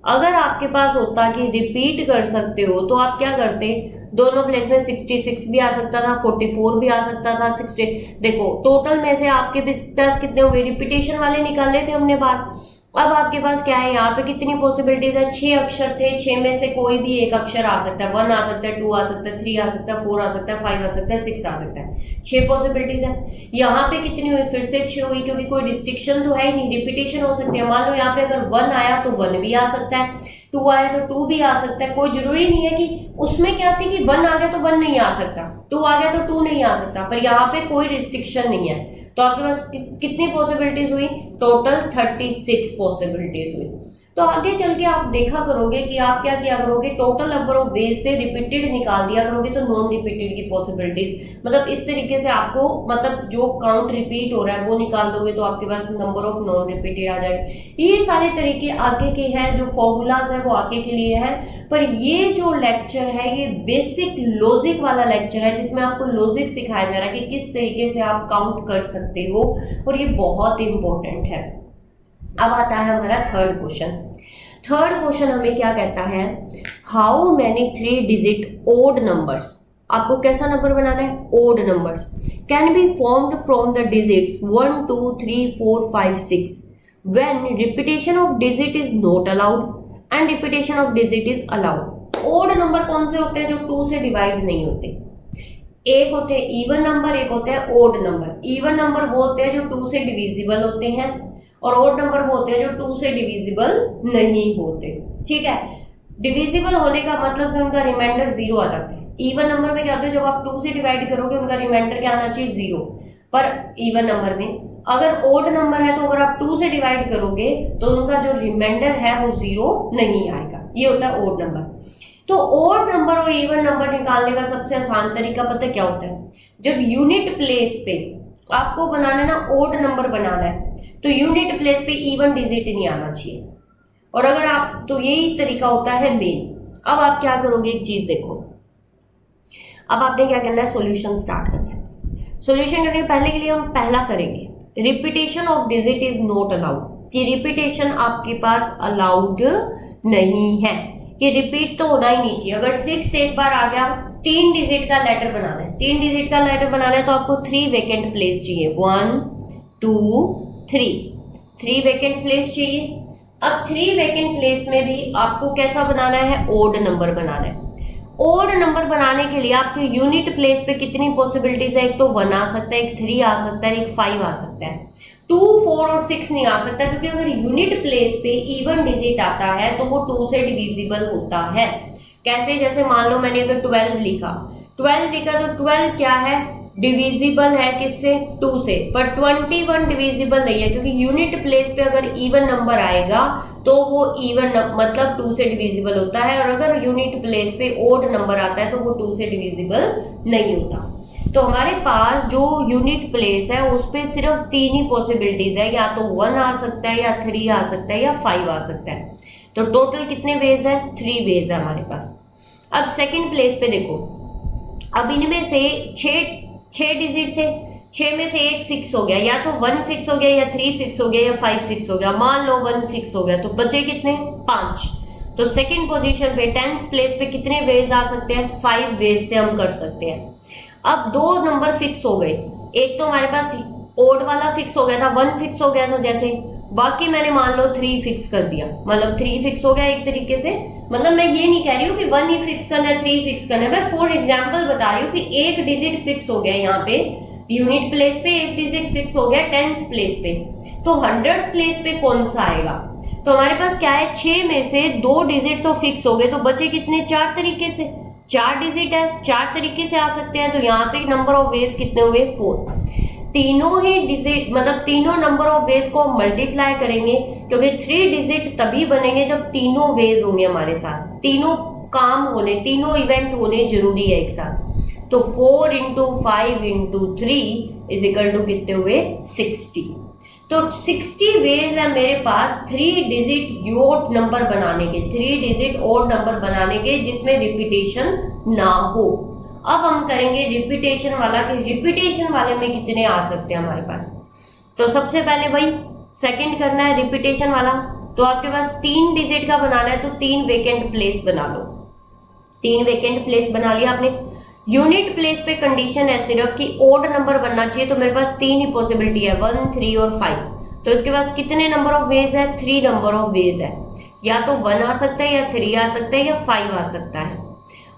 अगर आपके पास होता कि रिपीट कर सकते हो तो आप क्या करते, दोनों प्लेस में 66 भी आ सकता था, 44 भी आ सकता था, 60। देखो टोटल में से आपके पास कितने हुए, रिपीटेशन वाले निकाले थे हमने बार। अब आपके पास क्या है, यहाँ पे कितनी पॉसिबिलिटीज है, 6 अक्षर थे, 6 में से कोई भी एक अक्षर आ सकता है, 1 आ सकता है, 2 आ सकता है, 3 आ सकता है, 4 आ सकता है, 5 आ सकता है, 6 आ सकता है। 6 पॉसिबिलिटीज है। यहाँ पे कितनी हुई, फिर से 6 हुई, क्योंकि कोई रिस्ट्रिक्शन तो है ही नहीं, रिपीटेशन हो सकती है। मान लो यहाँ पे अगर 1 आया तो 1 भी आ सकता है, 2 आया तो 2 भी आ सकता है। कोई जरूरी नहीं है कि उसमें क्या थी कि 1 आ गया तो 1 नहीं आ सकता, 2 आ गया तो 2 नहीं आ सकता, पर यहाँ पे कोई रिस्ट्रिक्शन नहीं है। तो आपके पास कितनी पॉसिबिलिटीज हुई, टोटल 36 पॉसिबिलिटीज हुई। तो आगे चल के आप देखा करोगे कि आप क्या किया करोगे, टोटल नंबर ऑफ वेज से रिपीटेड निकाल दिया करोगे, तो नॉन रिपीटेड की पॉसिबिलिटीज, मतलब इस तरीके से आपको, मतलब जो काउंट रिपीट हो रहा है वो निकाल दोगे तो आपके पास नंबर ऑफ नॉन रिपीटेड आ जाएगा। ये सारे तरीके आगे के हैं, जो फॉर्मूलाज है वो आगे के लिए है। पर ये जो लेक्चर है ये बेसिक लॉजिक वाला लेक्चर है, जिसमें आपको लॉजिक सिखाया जा रहा है कि किस तरीके से आप काउंट कर सकते हो, और ये बहुत इंपॉर्टेंट है। अब आता है हमारा थर्ड क्वेश्चन। थर्ड क्वेश्चन हमें क्या कहता है, how many 3 digit odd numbers, आपको कैसा नंबर बनाना है, odd numbers, can be formed from the digits 1 2 3 4 5 6। When repetition of digit is not allowed and repetition of digit is allowed. Odd number कौन से होते हैं? जो 2 से डिवाइड नहीं होते। एक होते हैं इवन नंबर, एक होते हैं ओड नंबर। इवन नंबर वो होते हैं जो 2 से डिविजिबल होते हैं, और ओड नंबर वो होते हैं जो 2 से डिविजिबल नहीं होते। ठीक है, डिविजिबल होने का मतलब कि उनका रिमाइंडर 0 आ जाता है। इवन नंबर में क्या होता है, जब आप 2 से डिवाइड करोगे उनका रिमाइंडर क्या आना चाहिए? 0। पर इवन नंबर में अगर ओड नंबर है तो अगर आप 2 से डिवाइड करोगे तो उनका जो रिमाइंडर है वो 0 नहीं आएगा। ये होता है ओड नंबर। तो ओड नंबर और इवन नंबर निकालने का सबसे आसान तरीका पता है क्या होता है? जब यूनिट प्लेस पे आपको बनाना ना ओड नंबर बनाना है तो यूनिट प्लेस पे इवन डिजिट नहीं आना चाहिए, और अगर आप, तो यही तरीका होता है मेन। अब आप क्या करोगे, एक चीज देखो, अब आपने क्या करना है, सॉल्यूशन स्टार्ट करना है। सॉल्यूशन करने के पहले के लिए हम पहला करेंगे repetition of digit is not allowed, कि रिपीटेशन आपके पास अलाउड नहीं है, कि रिपीट तो होना ही नहीं चाहिए। अगर 6 एक बार आ गया, 3 डिजिट का लेटर बनाना है, 3 डिजिट का लेटर बनाना है तो आपको 3 वेकेंट प्लेस चाहिए। 1 2 3 वेकेंट प्लेस चाहिए। अब 3 वेकेंट प्लेस में भी आपको कैसा बनाना है? ओड नंबर बनाना है। ओड नंबर बनाने के लिए आपके यूनिट प्लेस पे कितनी पॉसिबिलिटीज है? एक तो 1 आ सकता है, एक 3 आ सकता है, एक 5 आ सकता है। 2 4 और 6 नहीं आ सकता, क्योंकि अगर यूनिट प्लेस पे इवन डिजिट आता है तो वो 2 से डिविजिबल होता है। कैसे? जैसे मान लो मैंने अगर 12 लिखा तो 12 क्या है? डिविजिबल है किससे? 2 से। पर 21 डिविजिबल नहीं है, क्योंकि यूनिट प्लेस पे अगर इवन नंबर आएगा तो वो इवन मतलब 2 से डिविजिबल होता है, और अगर यूनिट प्लेस पे ओड नंबर आता है तो वो 2 से डिविजिबल नहीं होता। तो हमारे पास जो यूनिट प्लेस है उस पे सिर्फ 3 ही पॉसिबिलिटीज है, या तो 1 आ सकता है, या 3 आ सकता है, या 5 आ सकता है। तो टोटल कितने वेज है? 3 वेज है हमारे पास। अब सेकंड प्लेस पे देखो, अब इनमें से 6 डिजिट थे, 6 में से 8 फिक्स हो गया, या तो 1 फिक्स हो गया, या 3 फिक्स हो गया, या 5 फिक्स हो गया। मान लो 1 फिक्स हो गया, तो बचे कितने? 5। तो सेकंड पोजीशन पे 10th प्लेस पे कितने वेज आ सकते हैं? 5 वेज से हम कर सकते हैं। अब 2 नंबर फिक्स हो गए, एक तो हमारे पास ओड वाला फिक्स हो गया था, 1 फिक्स हो गया था जैसे, बाकी मैंने मान लो 3 फिक्स कर दिया, मतलब 3 फिक्स हो गया एक तरीके से। मतलब मैं ये नहीं कह रही हूँ कि 1 ही फिक्स करना है, 3 फिक्स करना है, मैं फॉर एग्जाम्पल बता रही हूँ कि एक डिजिट फिक्स हो गया यहाँ पे यूनिट प्लेस पे, एक डिजिट फिक्स हो गया 10th प्लेस पे। तो 100th प्लेस पे कौन सा आएगा? तो हमारे पास क्या है, 6 में से 2 डिजिट तो फिक्स हो गए, तो बचे कितने? 4 तरीके से। 4 डिजिट है, 4 तरीके से आ सकते हैं, तो यहाँ पे नंबर ऑफ वेज कितने हुए? 4। तीनों ही डिजिट मतलब तीनों नंबर ऑफ वेज को हम मल्टीप्लाई करेंगे, क्योंकि 3 डिजिट तभी बनेंगे जब तीनों वेज होंगे हमारे साथ, तीनों काम होने, तीनों इवेंट होने जरूरी है एक साथ। तो 4 × 5 × 3 इज इक्वल टू कितने हुए? 60। तो 60 वेज है मेरे पास 3 डिजिट ओड नंबर बनाने के, 3 डिजिट ओड नंबर बनाने के जिसमें रिपीटेशन ना हो। अब हम करेंगे रिपीटेशन वाला, कि रिपीटेशन वाले में कितने आ सकते हैं हमारे पास। तो सबसे पहले भाई सेकंड करना है रिपीटेशन वाला, तो आपके पास 3 डिजिट का बनाना है, तो 3 वेकेंट प्लेस बना लो। 3 वेकेंट प्लेस बना लिया आपने। यूनिट प्लेस पे कंडीशन है सिर्फ कि ओड नंबर बनना चाहिए, तो मेरे पास 3 ही पॉसिबिलिटी है, 1 3 और 5। तो इसके पास कितने नंबर ऑफ वेज है? 3 नंबर ऑफ वेज है, या तो 1 आ सकता है, या 3 आ सकता है, या 5 आ सकता है।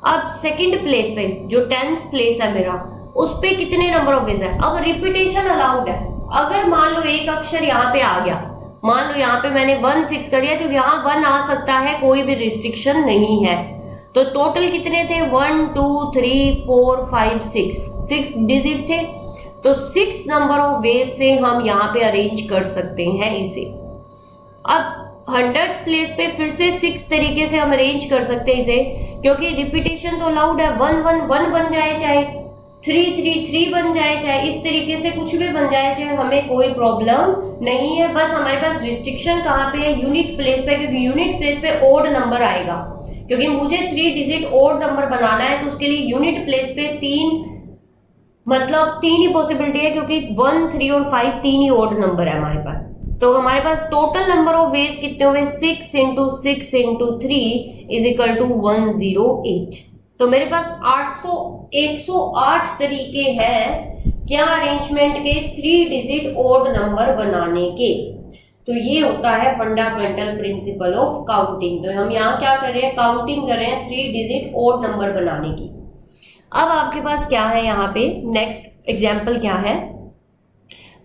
अब सेकंड प्लेस पे जो 10th प्लेस है मेरा, उस पे कितने नंबर ऑफ वेज है? अब रिपीटेशन अलाउड है। अगर मान लो एक अक्षर यहाँ पे आ गया, मान लो यहाँ पे मैंने 1 फिक्स कर दिया, तो यहाँ 1 आ सकता है, कोई भी रिस्ट्रिक्शन नहीं है। तो टोटल कितने थे? 1 2 3 4 5 6 डिजिट थे, तो 6 नंबर ऑफ वेज से हम यहाँ पे अरेंज कर सकते हैं इसे। अब 100th प्लेस पे फिर से 6 तरीके से हम अरेंज कर सकते हैं इसे, क्योंकि रिपीटेशन तो अलाउड है। 1 1 1 बन जाए, चाहे 3 3 3 बन जाए, चाहे इस तरीके से कुछ भी बन जाए, चाहे हमें कोई प्रॉब्लम नहीं है। बस हमारे पास रिस्ट्रिक्शन कहाँ पे है? यूनिट प्लेस पे, क्योंकि यूनिट प्लेस पे ओड नंबर आएगा, क्योंकि मुझे 3 डिजिट ओड नंबर बनाना है, तो उसके लिए यूनिट प्लेस पे 3 ही पॉसिबिलिटी है, क्योंकि 1 3 और 5 3 ही ओड नंबर है हमारे पास। तो हमारे पास टोटल नंबर ऑफ वेज कितने हुए? 6 × 6 × 3 इज इक्वल टू 108। तो मेरे पास 108 तरीके हैं क्या अरेंजमेंट के 3 डिजिट ओड नंबर बनाने के। तो ये होता है फंडामेंटल प्रिंसिपल ऑफ काउंटिंग। तो हम यहाँ क्या कर रहे हैं, काउंटिंग कर रहे हैं 3 डिजिट ओड नंबर बनाने की। अब आपके पास क्या है यहाँ पे, नेक्स्ट एग्जाम्पल क्या है,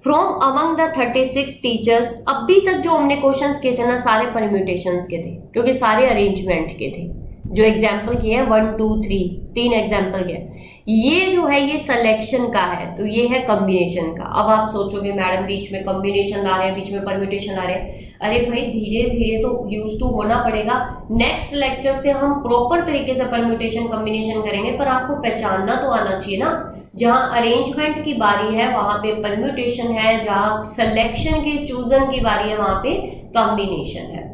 फ्रॉम अमंग द 36 टीचर्स। अभी तक जो हमने क्वेश्चंस किए थे ना, सारे परम्यूटेशंस के थे, क्योंकि सारे अरेंजमेंट के थे। जो एग्जाम्पल किए हैं 1 2 3 3 एग्जाम्पल किए, ये जो है ये सिलेक्शन का है, तो ये है कॉम्बिनेशन का। अब आप सोचोगे मैडम बीच में कॉम्बिनेशन ला रहे हैं, बीच में परम्यूटेशन ला रहे हैं। अरे भाई धीरे धीरे तो यूज टू होना पड़ेगा। नेक्स्ट लेक्चर से हम प्रॉपर तरीके से परम्यूटेशन कॉम्बिनेशन करेंगे, पर आपको पहचानना तो आना चाहिए ना। जहां अरेंजमेंट की बारी है वहां पे परम्यूटेशन है, जहां सिलेक्शन की चूजन की बारी है वहां पे कॉम्बिनेशन है।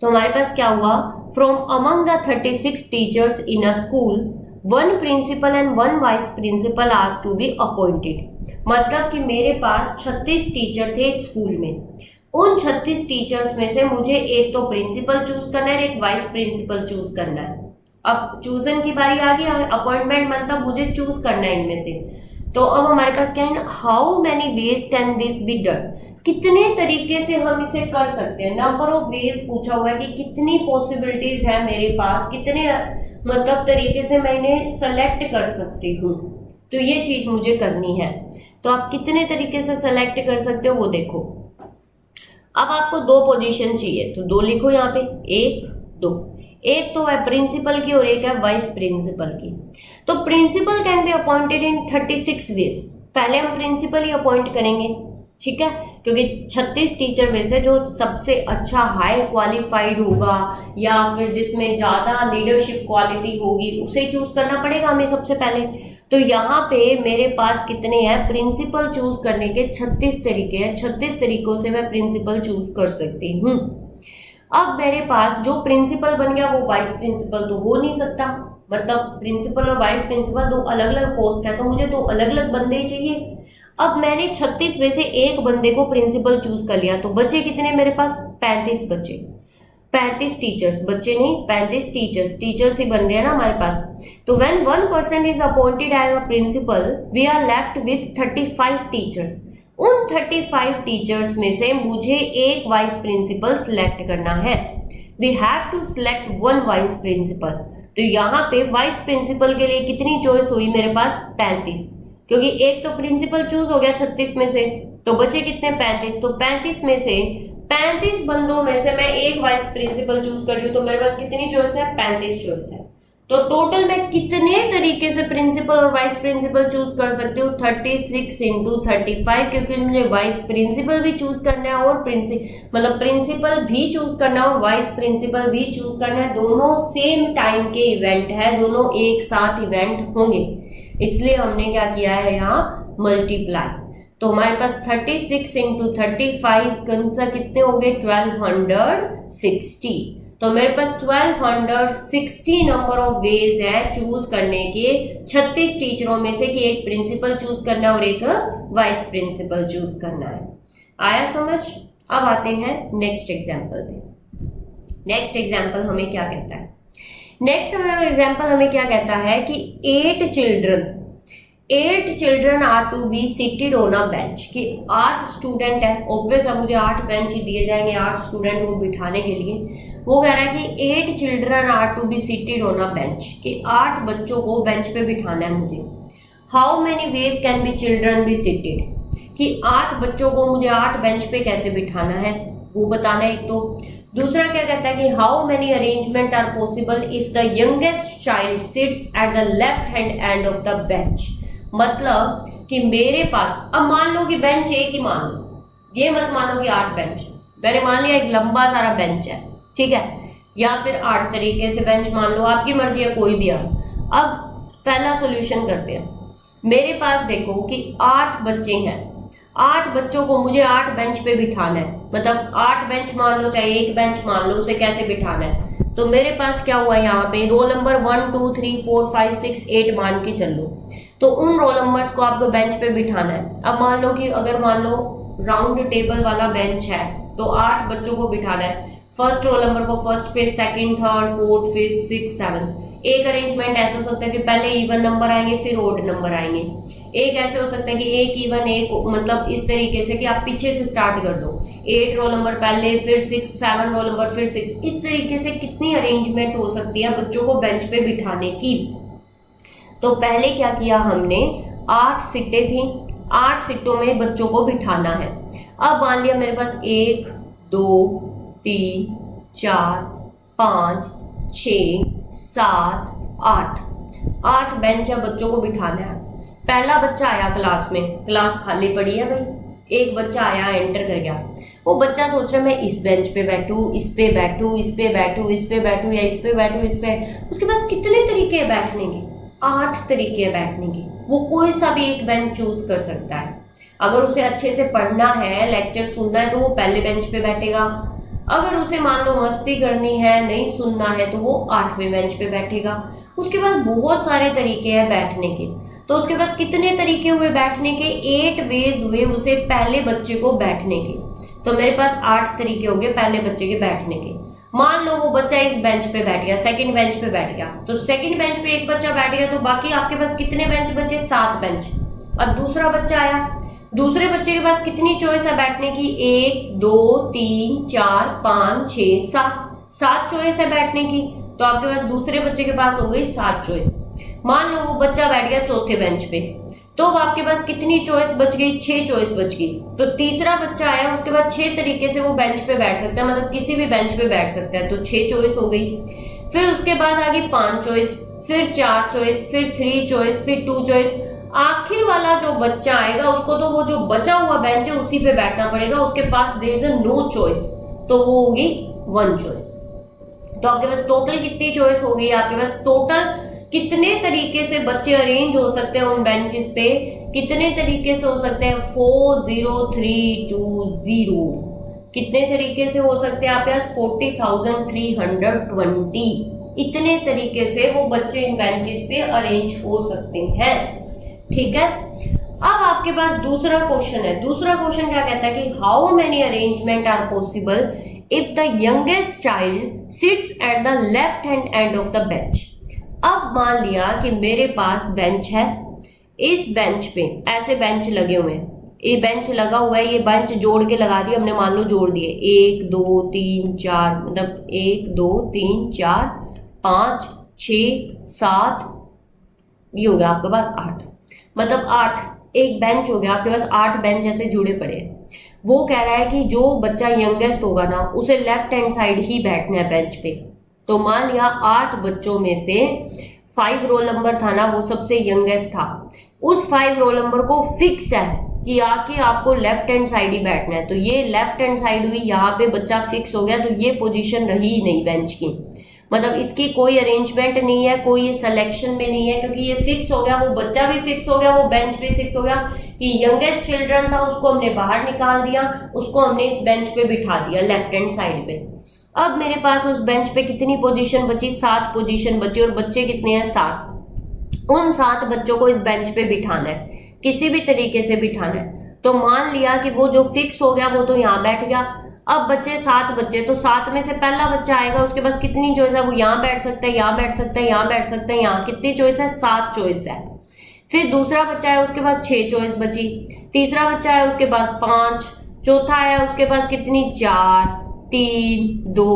तो हमारे पास क्या हुआ, from among the 36 teachers in a school 1 principal and 1 vice principal asked to be appointed. मतलब कि मेरे पास 36 टीचर थे एक स्कूल में। उन 36 टीचर्स में से मुझे एक तो प्रिंसिपल चूज करना है, एक वाइस प्रिंसिपल चूज करना है। अब चूजन की बारी आ गई, अपॉइंटमेंट मतलब मुझे चूज करना है इनमें से। तो अब हमारे पास क्या है, how many ways can this be done, कितने तरीके से हम इसे कर सकते हैं। नंबर ऑफ वेज पूछा हुआ है कि कितनी पॉसिबिलिटीज है मेरे पास, कितने मतलब तरीके से मैं इन्हें सेलेक्ट कर सकती हूँ। तो ये चीज मुझे करनी है। तो आप कितने तरीके से सेलेक्ट कर सकते हो वो देखो। अब आपको 2 पोजीशन चाहिए, तो 2 लिखो यहाँ पे, 1 2। एक तो है प्रिंसिपल की और एक है वाइस प्रिंसिपल की। तो principal can be appointed in 36 ways. पहले हम प्रिंसिपल ही अपॉइंट करेंगे, ठीक है, क्योंकि 36 टीचर में से जो सबसे अच्छा हाई क्वालिफाइड होगा या फिर जिसमें ज्यादा लीडरशिप क्वालिटी होगी उसे चूज करना पड़ेगा हमें सबसे पहले। तो यहाँ पे मेरे पास कितने हैं, प्रिंसिपल चूज करने के 36 तरीके हैं। 36 तरीकों से मैं प्रिंसिपल चूज कर सकती हूँ। अब मेरे पास जो प्रिंसिपल बन गया वो वाइस प्रिंसिपल तो हो नहीं सकता, मतलब प्रिंसिपल और वाइस प्रिंसिपल 2 अलग अलग पोस्ट है, तो मुझे 2 अलग अलग बंदे ही चाहिए। अब मैंने 36 में से एक बंदे को प्रिंसिपल चूज कर लिया, तो बचे कितने मेरे पास, 35 बचे। 35 टीचर्स, बच्चे नहीं 35 टीचर्स ही बन रहे हैं ना हमारे पास। तो when 1% is appointed as a principal we are left with 35 teachers. उन 35 टीचर्स में से मुझे एक वाइस प्रिंसिपल सिलेक्ट करना है। We have to select 1 vice principal. तो यहाँ पे वाइस प्रिंसिपल के लिए कितनी चॉइस हुई मेरे पास, 35, क्योंकि एक तो प्रिंसिपल चूज हो गया 36 में से, तो बचे कितने, 35। तो 35 में से 35 बंदों में से मैं एक वाइस प्रिंसिपल चूज कर रही हूँ, तो मेरे पास कितनी चॉइस है, 35 चॉइस है। तो टोटल मैं कितने तरीके से प्रिंसिपल और वाइस प्रिंसिपल चूज कर सकती हूँ, 36 इंटू 35, क्योंकि मुझे वाइस प्रिंसिपल भी चूज करना है और प्रिंसिपल भी चूज करना है और वाइस प्रिंसिपल भी चूज करना है। दोनों सेम टाइम के इवेंट है, दोनों एक साथ इवेंट होंगे, इसलिए हमने क्या किया है यहाँ, मल्टीप्लाई। तो हमारे पास 36 इंटू 35 कितने हो गए, 1260। तो मेरे पास 1260 नंबर ऑफ वेज है चूज करने के 36 टीचरों में से कि एक प्रिंसिपल चूज करना है और एक वाइस प्रिंसिपल चूज करना है। आया समझ। अब आते हैं नेक्स्ट एग्जाम्पल पे। नेक्स्ट एग्जाम्पल हमें क्या कहता है, नेक्स्ट एग्जाम्पल हमें क्या कहता है कि 8 children are to be seated on a bench. कि 8 स्टूडेंट है, ऑब्वियस है मुझे 8 बेंच ही दिए जाएंगे 8 स्टूडेंट को बिठाने के लिए। वो कह रहा है कि 8 children are to be seated on a bench, कि 8 बच्चों को बेंच पे बिठाना है मुझे। How many ways can be children be seated, कि 8 बच्चों को मुझे 8 बेंच पे कैसे बिठाना है वो बताना है एक तो। दूसरा क्या कहता है कि how many arrangement are possible if the youngest child sits at the left hand end of the bench. मतलब कि मेरे पास, अब मान लो कि बेंच एक ही मान लो, ये मत मानो कि 8 बेंच, मैंने मान लिया एक लंबा सारा बेंच है, ठीक है, या फिर 8 तरीके से बेंच मान लो, आपकी मर्जी है कोई भी आप। अब पहला सॉल्यूशन करते हैं। मेरे पास देखो कि 8 बच्चे हैं, 8 बच्चों को मुझे 8 बेंच पे बिठाना है, मतलब 8 बेंच मान लो चाहे एक बेंच मान लो, उसे कैसे बिठाना है। तो मेरे पास क्या हुआ यहाँ पे, रोल नंबर 1 2 3 4 5 6 8 मान के चल लो, तो उन रोल नंबर्स को आपको बेंच पे बिठाना है। अब मान लो कि अगर मान लो राउंड टेबल वाला बेंच है तो 8 बच्चों को बिठाना है। फर्स्ट रोल नंबर को फर्स्ट पे, second, third, fourth, fifth, six, seven, एक अरेंजमेंट ऐसा हो सकता है कि पहले इवन नंबर आएंगे फिर ओड नंबर आएंगे। एक ऐसे हो सकता है कि एक इवन एक, मतलब इस तरीके से कि आप पीछे से स्टार्ट कर दो, 8 रोल नंबर पहले, फिर 6, 7 रोल नंबर, फिर 6। इस तरीके से कितनी अरेंजमेंट हो सकती है बच्चों को बेंच पे बिठाने की। तो पहले क्या किया हमने, 8 सीटें थी, 8 सीटों में बच्चों को बिठाना है। अब मान लिया मेरे पास 1 2 3 4 5 6 7 8 बेंच है, बच्चों को बिठाना है। पहला बच्चा आया क्लास में, क्लास खाली पड़ी है भाई, एक बच्चा आया, एंटर कर गया। वो बच्चा सोच रहा है मैं इस बेंच पे बैठूं, इस पे बैठूं, इस पे बैठूं, इस पे बैठूं, या इस पे बैठूं, इस पे। उसके पास कितने तरीके हैं बैठने के? 8 तरीके हैं बैठने के। वो कोई सा भी एक बेंच चूज कर सकता है। अगर उसे अच्छे से पढ़ना है, लेक्चर सुनना है, तो वो पहले बेंच पे बैठेगा। अगर उसे मान लो मस्ती करनी है, नहीं सुनना है, तो वो 8वें बेंच पे बैठेगा। उसके पास बहुत सारे तरीके हैं बैठने के। तो उसके पास कितने तरीके हुए बैठने के? 8 वेज हुए उसे पहले बच्चे को बैठने के। तो मेरे पास 8 तरीके हो गए पहले बच्चे के बैठने के। मान लो वो बच्चा इस बेंच पे बैठ गया, सेकंड बेंच पे बैठ गया, तो सेकंड बेंच पे एक बच्चा बैठ गया, तो बाकी आपके पास कितने बेंच बचे? 7 बेंच। अब दूसरा बच्चा आया, दूसरे बच्चे के पास कितनी चॉइस है बैठने की? 1 2 3 4 5 6 7 चॉइस है बैठने की। तो आपके पास दूसरे बच्चे के पास हो गई 7 चॉइस। मान लो वो बच्चा बैठ गया चौथे बेंच पे, तो अब आपके पास कितनी चॉइस बच गई? 6 चॉइस बच गई। तो तीसरा बच्चा आया, उसके बाद 6 तरीके से वो बेंच पे बैठ सकता है, मतलब किसी भी बेंच पे बैठ सकता है, तो 6 चॉइस हो गई। फिर उसके बाद आ गई 5 चॉइस, फिर 4 चॉइस, फिर 3 चॉइस, फिर 2 चॉइस। आखिर वाला जो बच्चा आएगा उसको तो वो जो बचा हुआ बेंच है उसी पे बैठना पड़ेगा, उसके पास देयर इज नो चॉइस, तो वो होगी 1 चॉइस। तो आपके पास टोटल कितनी चॉइस हो गई? आपके पास टोटल कितने तरीके से बच्चे अरेंज हो सकते हैं उन बेंचेस पे? कितने तरीके से हो सकते हैं? 4 0 3 2 0। कितने तरीके से हो सकते हैं आपके पास? 40,320। इतने तरीके से वो बच्चे इन बेंचेस पे अरेंज हो सकते हैं। ठीक है। अब आपके पास दूसरा क्वेश्चन है। दूसरा क्वेश्चन क्या कहता है कि how many arrangement are possible if the youngest child sits at the left hand end of the bench. अब मान लिया कि मेरे पास बेंच है, इस बेंच पे ऐसे बेंच लगे हुए हैं, ये बेंच लगा हुआ है, ये बेंच जोड़ के लगा दिए हमने, मान लो जोड़ दिए 1 2 3 4, मतलब 1 2 3 4 5 6 7, ये हो गया आपके पास 8, मतलब 8 एक बेंच हो गया। आपके पास 8 बेंच ऐसे जुड़े पड़े हैं। वो कह रहा है कि जो बच्चा यंगेस्ट होगा ना उसे लेफ्ट हैंड साइड ही बैठना है बेंच पे। तो मान लिया 8 बच्चों में से 5 रोल नंबर था ना, वो सबसे यंगेस्ट था। उस 5 रोल नंबर को फिक्स है कि आके आपको लेफ्ट हैंड साइड ही बैठना है। तो ये लेफ्ट हैंड साइड हुई, यहाँ पे बच्चा फिक्स हो गया, तो ये पोजीशन रही ही नहीं बेंच की, मतलब इसकी कोई अरेंजमेंट नहीं है, कोई ये सिलेक्शन में नहीं है, क्योंकि ये फिक्स हो गया। वो बच्चा भी फिक्स हो गया, वो बेंच भी फिक्स हो गया कि यंगेस्ट चिल्ड्रन था, उसको हमने बाहर निकाल दिया, उसको हमने इस बेंच पे बिठा दिया लेफ्ट हैंड साइड पे। अब मेरे पास उस बेंच पे कितनी पोजीशन बची? 7 पोजीशन बची, और बच्चे कितने हैं? 7। उन 7 बच्चों को इस बेंच पे बिठाना है, किसी भी तरीके से बिठाना है। तो मान लिया कि वो जो फिक्स हो गया वो तो यहाँ बैठ गया। अब बच्चे 7 बच्चे, तो 7 में से पहला बच्चा आएगा, उसके पास कितनी चॉइस है? वो यहाँ बैठ सकता है, यहाँ बैठ सकता है, यहाँ बैठ सकता है, यहाँ कितनी चॉइस है? 7 चॉइस है। फिर दूसरा बच्चा है, उसके पास 6 चॉइस बची। तीसरा बच्चा है, उसके पास 5। चौथा है, उसके पास कितनी? 4 3 2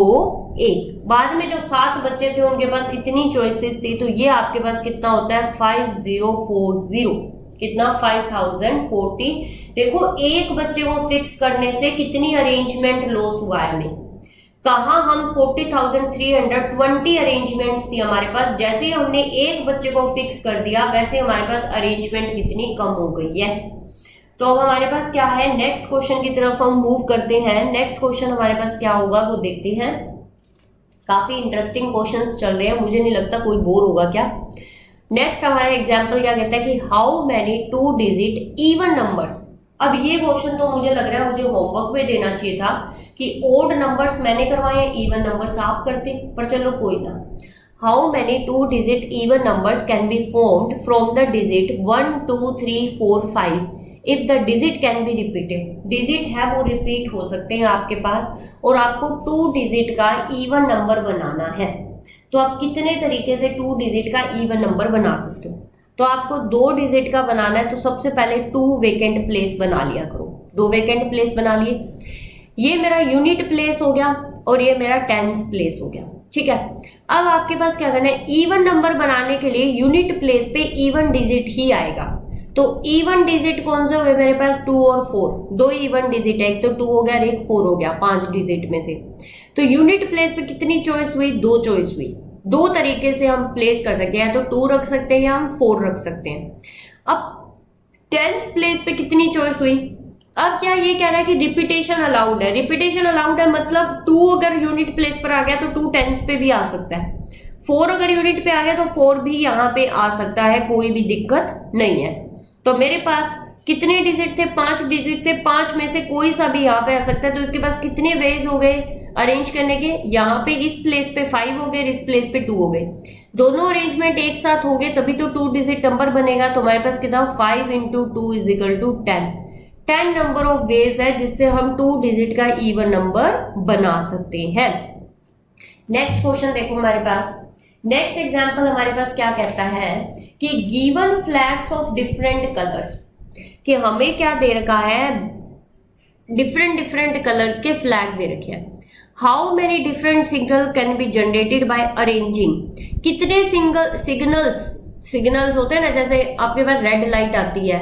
1। बाद में जो 7 बच्चे थे उनके पास इतनी चॉइसेस थी, तो ये आपके पास कितना होता है? 5040। कितना? 5040। देखो एक बच्चे को फिक्स करने से कितनी अरेंजमेंट लॉस हुआ है हमें। कहा हम 40,320 अरेंजमेंट्स थी हमारे पास, जैसे ही हमने एक बच्चे को फिक्स कर दिया वैसे हमारे पास अरेंजमेंट कितनी कम हो गई है। तो अब हमारे पास क्या है? नेक्स्ट क्वेश्चन की तरफ हम मूव करते हैं। नेक्स्ट क्वेश्चन हमारे पास क्या होगा वो देखते हैं। काफी इंटरेस्टिंग क्वेश्चंस चल रहे हैं, मुझे नहीं लगता कोई बोर होगा क्या। नेक्स्ट हमारा एग्जाम्पल क्या कहता है कि how many 2 digit even numbers. अब ये क्वेश्चन तो मुझे लग रहा है मुझे होमवर्क में देना चाहिए था कि ओड नंबर्स मैंने करवाए, इवन नंबर्स आप करते, पर चलो कोई ना। How many 2 digit even numbers can be formed from the digit 1 2 3 4 5 if the digit can be repeated. Digit है वो रिपीट हो सकते हैं आपके पास, और आपको 2 डिजिट का इवन नंबर बनाना है। तो आप कितने तरीके से 2 डिजिट का इवन नंबर बना सकते हो। तो आपको 2 डिजिट का बनाना है तो सबसे पहले 2 वेकेंट प्लेस बना लिया करो। 2 वेकेंट प्लेस बना लिए, ये मेरा यूनिट प्लेस हो गया और ये मेरा टेंस प्लेस हो गया, ठीक है। अब आपके पास क्या करना है, इवन नंबर बनाने के लिए यूनिट प्लेस पे इवन डिजिट ही आएगा। तो इवन डिजिट कौन से हुए मेरे पास, 2 और 4, 2 इवन डिजिट है, एक तो 2 हो गया और एक 4 हो गया, 5 डिजिट में से। तो यूनिट प्लेस पे कितनी चॉइस हुई, 2 चॉइस हुई। 2 तरीके से हम प्लेस कर सकते हैं, तो 2 रख सकते हैं या हम 4 रख सकते हैं। अब टेंस प्लेस पे कितनी चॉइस हुई, अब क्या ये कह रहा है कि रिपीटेशन अलाउड है। रिपीटेशन अलाउड है मतलब 2 अगर यूनिट प्लेस पर आ गया तो 2 टेंस पे भी आ सकता है, 4 अगर यूनिट पे आ गया तो 4 भी यहाँ पे आ सकता है, कोई भी दिक्कत नहीं है। तो मेरे पास कितने डिजिट थे, 5 डिजिट से 5 में से कोई सा भी यहाँ पे आ सकता है। तो इसके पास कितने वेज हो गए अरेंज करने के, यहाँ पे इस प्लेस पे 5 हो गए, इस प्लेस पे 2 हो गए। दोनों अरेंजमेंट एक साथ हो गए तभी तो 2 डिजिट नंबर बनेगा। तो हमारे पास कितना, 5 into 2 is equal to 10। 10 number of ways है जिससे हम 2 डिजिट का इवन नंबर बना सकते हैं। नेक्स्ट क्वेश्चन देखो हमारे पास, नेक्स्ट एग्जांपल हमारे पास क्या कहता है कि given flags of different colours, कि हमें क्या दे रखा है, डिफरेंट कलर्स के फ्लैग दे रखे हैं। How many different signal can be generated by arranging, कितने सिग्नल्स होते हैं ना, जैसे आपके पास रेड लाइट आती है,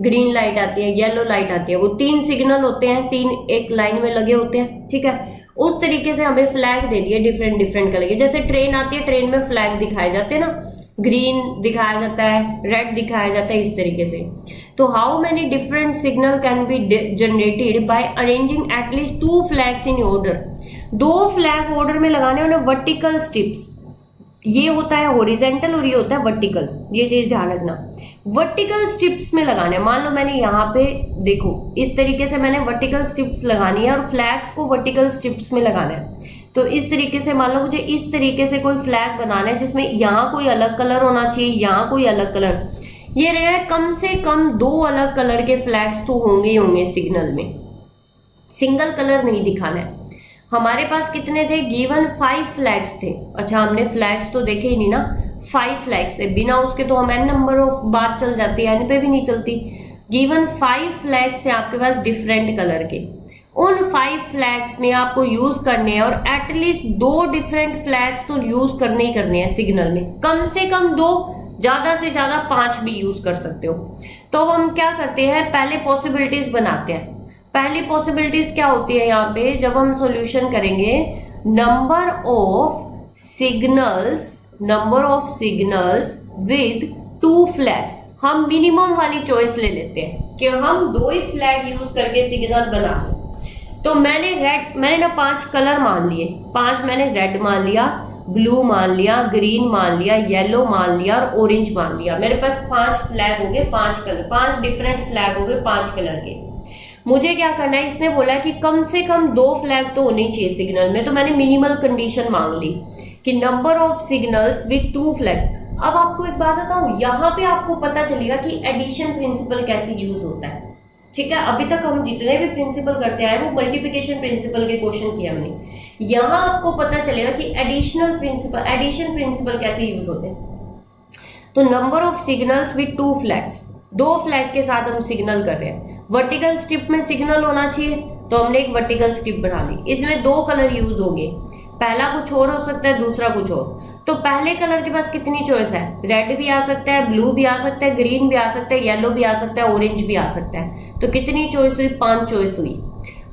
ग्रीन लाइट आती है, येलो लाइट आती है, वो 3 सिग्नल होते हैं, 3 एक लाइन में लगे होते हैं, ठीक है। उस तरीके से हमें फ्लैग दे दिए डिफरेंट कलर के। जैसे ट्रेन आती है, ट्रेन में फ्लैग दिखाए जाते हैं ना, ग्रीन दिखाया जाता है, रेड दिखाया जाता है, इस तरीके से। तो how many different signal can be generated by arranging at least 2 flags in order, 2 flag order में लगाने उन्हें वर्टिकल स्ट्रिप्स, ये होता है हॉरिजॉन्टल और ये होता है वर्टिकल, ये चीज ध्यान रखना। वर्टिकल स्ट्रिप्स में लगाने हैं, मान लो मैंने यहाँ पे देखो इस तरीके से मैंने वर्टिकल स्ट्रिप्स लगानी है और फ्लैग्स को वर्टिकल स्ट्रिप्स में लगाना है। तो इस तरीके से मान लो मुझे इस तरीके से कोई फ्लैग बनाना है जिसमें यहाँ कोई अलग कलर होना चाहिए, यहाँ कोई अलग कलर, ये रहेगा कम से कम 2 अलग कलर के फ्लैग्स तो होंगे ही होंगे सिग्नल में, सिंगल कलर नहीं दिखाना है। हमारे पास कितने थे, गिवन 5 फ्लैग्स थे। अच्छा हमने फ्लैग्स तो देखे ही नहीं ना, 5 फ्लैग्स थे, बिना उसके तो हम n नंबर ऑफ बात चल जाती है, n पे भी नहीं चलती। गिवन 5 फ्लैग्स थे आपके पास डिफरेंट कलर के, उन 5 फ्लैग्स में आपको यूज करने हैं और एटलीस्ट 2 डिफरेंट फ्लैग्स तो यूज करने ही करने हैं सिग्नल में, कम से कम 2, ज्यादा से ज्यादा 5 भी यूज कर सकते हो। तो अब हम क्या करते हैं, पहले पॉसिबिलिटीज बनाते हैं। पहली पॉसिबिलिटीज क्या होती है यहाँ पे, जब हम सॉल्यूशन करेंगे, number of signals with 2 flags, हम मिनिमम वाली चॉइस ले लेते हैं कि हम 2 ही फ्लैग यूज करके सिग्नल बना लें। तो मैंने ना 5 कलर मान लिए, 5 मैंने रेड मान लिया, ब्लू मान लिया, ग्रीन मान लिया, येलो मान लिया और ऑरेंज मान लिया। मेरे पास 5 फ्लैग हो गए, 5 कलर, 5 डिफरेंट फ्लैग हो गए 5 कलर के। मुझे क्या करना है, इसने बोला है कि कम से कम 2 फ्लैग तो होने चाहिए सिग्नल में, तो मैंने मिनिमल कंडीशन मांग ली कि number of signals with 2 flags. अब आपको एक बात बताऊं, यहाँ पे आपको पता चलेगा कि एडिशन प्रिंसिपल कैसे यूज होता है, ठीक है। अभी तक हम जितने भी प्रिंसिपल करते आए वो मल्टीप्लिकेशन प्रिंसिपल के क्वेश्चन किए हमने, यहाँ आपको पता चलेगा कि एडिशन प्रिंसिपल कैसे यूज होते हैं। तो number of signals with 2 flags, 2 flag के साथ हम सिग्नल कर रहे हैं। वर्टिकल स्ट्रिप में सिग्नल होना चाहिए तो हमने एक वर्टिकल स्ट्रिप बना ली, इसमें 2 कलर यूज होंगे, पहला कुछ और हो सकता है, दूसरा कुछ और। तो पहले कलर के पास कितनी चॉइस है, रेड भी आ सकता है, ब्लू भी आ सकता है, ग्रीन भी आ सकता है, येलो भी आ सकता है, ऑरेंज भी आ सकता है। तो कितनी चॉइस हुई, 5 चॉइस हुई।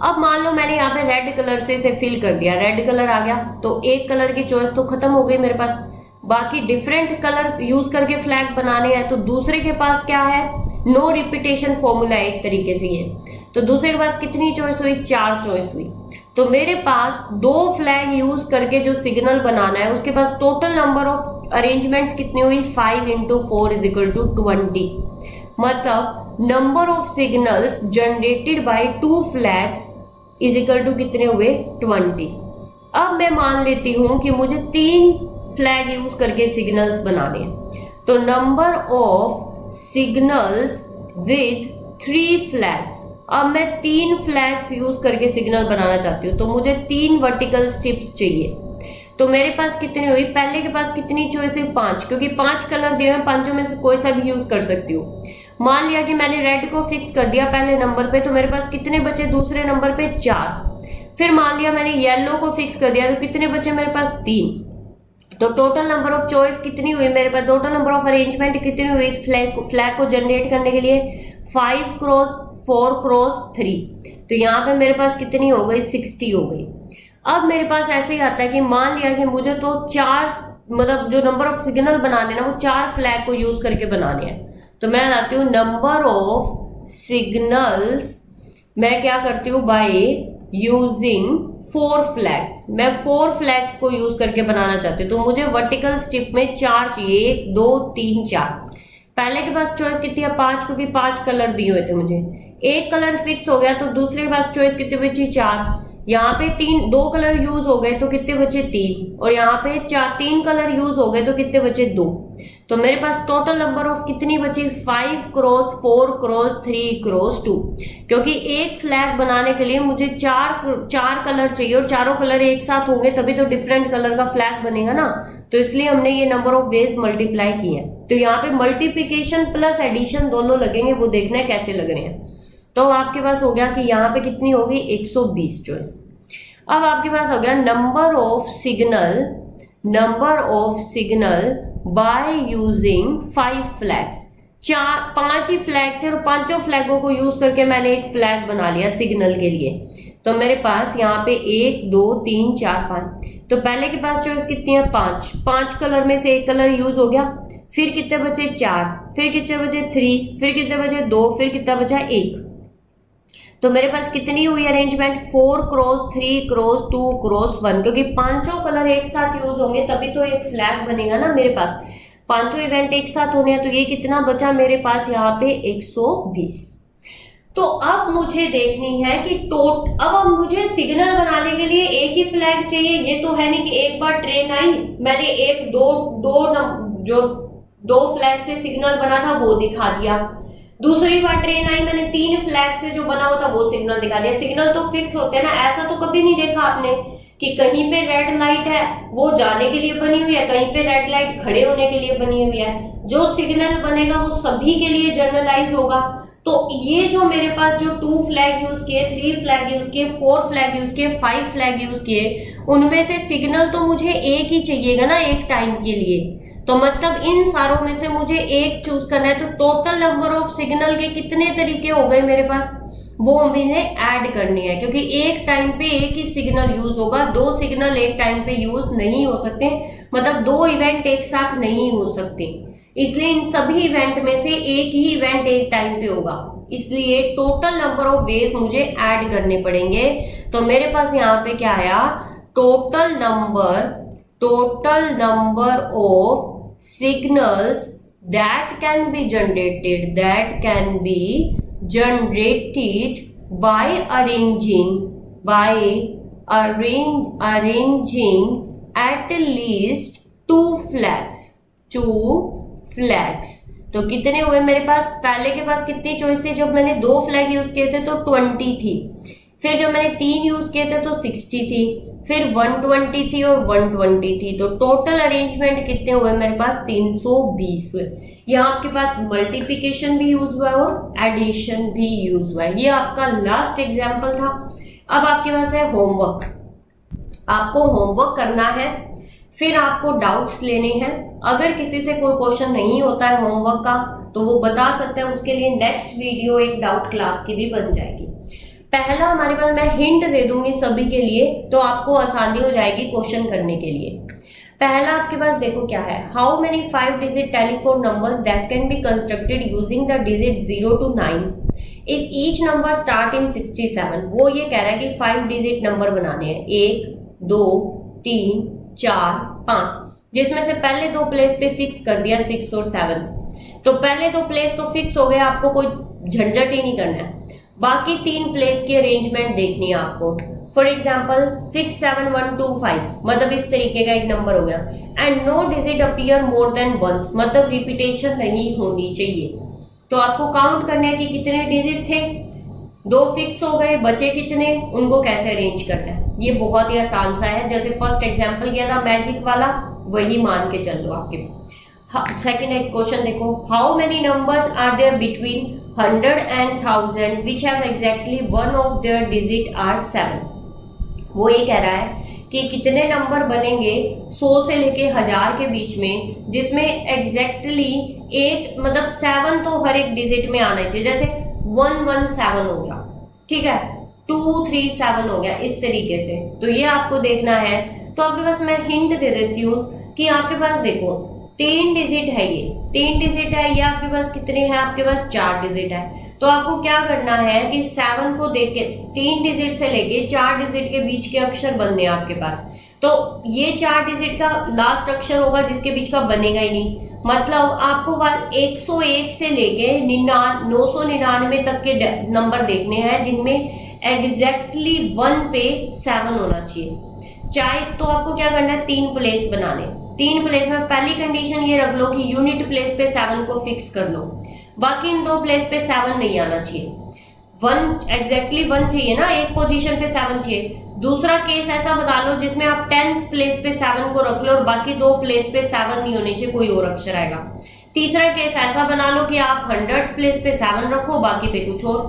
अब मान लो मैंने यहाँ पे रेड कलर से इसे फिल कर दिया, रेड कलर आ गया, तो एक कलर की चॉइस तो खत्म हो गई मेरे पास। बाकी डिफरेंट कलर यूज करके फ्लैग बनाने हैं, तो दूसरे के पास क्या है, नो रिपीटेशन फॉर्मूला है एक तरीके से ये। तो दूसरे के पास कितनी चॉइस हुई, 4 चॉइस हुई। तो मेरे पास 2 फ्लैग यूज करके जो सिग्नल बनाना है उसके पास टोटल नंबर ऑफ अरेंजमेंट्स कितनी हुई, 5 इंटू 4 इज इक्वल टू 20। मतलब number of signals generated by 2 flags is equal to कितने हुए, 20। अब मैं मान लेती हूं कि मुझे 3 फ्लैग यूज करके सिग्नल्स बनाने हैं, तो number of signals with 3 flags, अब मैं 3 फ्लैग्स यूज करके सिग्नल बनाना चाहती हूँ, तो मुझे 3 वर्टिकल स्ट्रिप्स चाहिए। तो मेरे पास कितनी हुई, पहले के पास कितनी चॉइस है 5, क्योंकि 5 कलर दिए हैं, पांचों में से कोई सा भी यूज कर सकती हूँ। मान लिया कि मैंने रेड को फिक्स कर दिया पहले नंबर पे, तो मेरे पास कितने बचे दूसरे नंबर पे 4। फिर मान लिया मैंने येलो को फिक्स कर दिया, तो कितने बचे मेरे पास 3। तो टोटल नंबर ऑफ चॉइस कितनी हुई मेरे पास, टोटल नंबर ऑफ अरेंजमेंट कितनी हुई इस फ्लैग को जनरेट करने के लिए, 5 क्रॉस 4 क्रॉस 3। तो यहाँ पे मेरे पास कितनी हो गई, 60 हो गई। अब मेरे पास ऐसे ही आता है कि मान लिया कि मुझे तो 4, मतलब जो नंबर ऑफ सिग्नल बनाने ना वो 4 फ्लैग को यूज करके बनाने हैं। तो मैं लाती हूँ नंबर ऑफ सिग्नल्स, मैं क्या करती हूँ बाय यूजिंग 4 फ्लैग्स। मैं 4 फ्लैग्स को यूज करके बनाना चाहती हूँ। तो मुझे वर्टिकल स्ट्रिप में 4 चाहिए, 1 2 3 4। पहले के पास चॉइस कितनी है 5, क्योंकि 5 कलर दिए हुए थे मुझे। एक कलर फिक्स हो गया तो दूसरे के पास चॉइस कितनी बची 4। यहाँ पे 2 कलर यूज हो गए तो कितने बचे 3, और यहाँ पे 3 कलर यूज हो गए तो कितने बचे 2। तो मेरे पास टोटल नंबर ऑफ कितनी बची 5 क्रॉस 4 क्रॉस 3 क्रॉस 2। क्योंकि एक फ्लैग बनाने के लिए मुझे 4 कलर चाहिए, और चारों कलर एक साथ होंगे तभी तो डिफरेंट कलर का फ्लैग बनेगा ना। तो इसलिए हमने ये नंबर ऑफ वेज मल्टीप्लाई किए हैं। तो यहाँ पे मल्टीप्लीकेशन प्लस एडिशन दोनों लगेंगे, वो देखना है कैसे लग रहे हैं। तो आपके पास हो गया कि यहाँ पे कितनी होगी 120 चॉइस। अब आपके पास हो गया number of signal by using 5 flags. 5 he flag थे और पांचों फ्लैगों को यूज करके मैंने एक फ्लैग बना लिया सिग्नल के लिए। तो मेरे पास यहाँ पे 1 2 3 4 5। तो पहले के पास चॉइस कितनी है 5 कलर में से एक कलर यूज हो गया। फिर कितने बचे 4, फिर कितने बचे 3, फिर कितने बचे 2, फिर कितना बचा 1। तो मेरे पास कितनी हुई अरेंजमेंट 4 क्रॉस 3 क्रॉस 2 क्रॉस 1, क्योंकि पांचों कलर एक साथ यूज होंगे तभी तो एक फ्लैग बनेगा ना। मेरे पास पांचों इवेंट एक साथ होने हैं, तो ये कितना बचा मेरे पास यहाँ पे 120। तो अब मुझे देखनी है कि अब मुझे सिग्नल बनाने के लिए एक ही फ्लैग चाहिए। ये तो है नहीं कि एक बार ट्रेन आई मैंने एक दो फ्लैग से सिग्नल बना था वो दिखा दिया, दूसरी बार ट्रेन आई मैंने 3 फ्लैग से जो बना हुआ था वो सिग्नल दिखा दिया। सिग्नल तो फिक्स होते हैं ना, ऐसा तो कभी नहीं देखा आपने कि कहीं पे रेड लाइट है वो जाने के लिए बनी हुई है, कहीं पे रेड लाइट खड़े होने के लिए बनी हुई है। जो सिग्नल बनेगा वो सभी के लिए जनरलाइज होगा। तो ये जो मेरे पास जो 2 फ्लैग यूज किए, 3 फ्लैग यूज किए, 4 फ्लैग यूज किए, 5 फ्लैग यूज किए, उनमें से सिग्नल तो मुझे एक ही चाहिएगा ना एक टाइम के लिए। तो मतलब इन सारों में से मुझे एक चूज करना है। तो टोटल नंबर ऑफ सिग्नल के कितने तरीके हो गए मेरे पास, वो मुझे ऐड करनी है, क्योंकि एक टाइम पे एक ही सिग्नल यूज होगा। 2 सिग्नल एक टाइम पे यूज नहीं हो सकते, मतलब 2 इवेंट एक साथ नहीं हो सकते। इसलिए इन सभी इवेंट में से एक ही इवेंट एक टाइम पे होगा। इसलिए टोटल नंबर ऑफ वेज मुझे ऐड करने पड़ेंगे। तो मेरे पास यहाँ पे क्या आया, total number of signals that can be generated by arranging at least 2 flags। तो कितने हुए मेरे पास, पहले के पास कितनी चॉइस थी जब मैंने 2 फ्लैग यूज किए थे तो 20 थी, फिर जब मैंने 3 यूज किए थे तो 60 थी, फिर 120 थी और 120 थी। तो टोटल अरेंजमेंट कितने हुए मेरे पास 320 हुए। यहाँ आपके पास मल्टीप्लिकेशन भी यूज हुआ है और एडिशन भी यूज हुआ है। ये आपका लास्ट एग्जाम्पल था। अब आपके पास है होमवर्क। आपको होमवर्क करना है, फिर आपको डाउट्स लेने हैं। अगर किसी से कोई क्वेश्चन नहीं होता है होमवर्क का तो वो बता सकते हैं, उसके लिए नेक्स्ट वीडियो एक डाउट क्लास की भी बन जाएगी। पहला हमारे पास, मैं हिंट दे दूंगी सभी के लिए तो आपको आसानी हो जाएगी क्वेश्चन करने के लिए। पहला आपके पास देखो क्या है, how many 5 digit telephone numbers that can be constructed using the digit 0 to 9 if each number start in 67। वो ये कह रहा है कि 5 डिजिट नंबर बनाने हैं, 1 2 3 4 5, जिसमें से पहले 2 प्लेस पे फिक्स कर दिया 6 और 7। तो पहले 2 प्लेस तो फिक्स हो गए, आपको कोई झंझट ही नहीं करना है। बाकी 3 प्लेस की अरेंजमेंट देखनी है आपको। फॉर एग्जाम्पल 6 7 1 2 5, मतलब इस तरीके का एक नंबर हो गया। And no digit appear more than once, मतलब रिपीटेशन नहीं होनी चाहिए। तो आपको काउंट करना है कि कितने डिजिट थे, दो फिक्स हो गए, बचे कितने, उनको कैसे अरेंज करना है। ये बहुत ही आसान सा है, जैसे फर्स्ट एग्जाम्पल किया था मैजिक वाला, वही मान के चल लो आपके। सेकेंड क्वेश्चन देखो, how many numbers are there between 100 and 1000 which have exactly one of their digit are 7। वो ये कह रहा है कि कितने नंबर बनेंगे 100 से लेके 1000 के बीच में, जिसमें एग्जैक्टली एक मतलब 7 तो हर एक डिजिट में आना चाहिए। जैसे 117 हो गया, ठीक है, 237 हो गया, इस तरीके से। तो ये आपको देखना है। तो आपके पास मैं हिंट दे देती हूँ कि आपके पास देखो 3 डिजिट है, ये 3 डिजिट है, ये आपके पास कितने हैं, आपके पास 4 डिजिट है। तो आपको क्या करना है कि 7 को देख के 3 डिजिट से लेके 4 डिजिट के बीच के अक्षर बनने हैं आपके पास। तो ये 4 डिजिट का लास्ट अक्षर होगा जिसके बीच का बनेगा ही नहीं। मतलब आपको 101 से लेके 999 तक के नंबर देखने हैं जिनमें एग्जैक्टली 1 पे 7 होना चाहिए। चाहे तो आपको क्या करना है, 3 प्लेस बनाने। 3 प्लेस में पहली कंडीशन ये रख लो कि यूनिट प्लेस पे 7 को फिक्स कर लो, बाकी इन 2 प्लेस पे 7 नहीं आना चाहिए। 1 एग्जैक्टली 1 चाहिए ना, एक पोजीशन पे 7 चाहिए। दूसरा केस ऐसा बना लो जिसमें आप 10th प्लेस पे 7 को रख लो और बाकी 2 प्लेस पे 7 नहीं होने चाहिए, कोई और अक्षर आएगा। तीसरा केस ऐसा बना लो कि आप 100th प्लेस पे 7 रखो, बाकी पे कुछ और।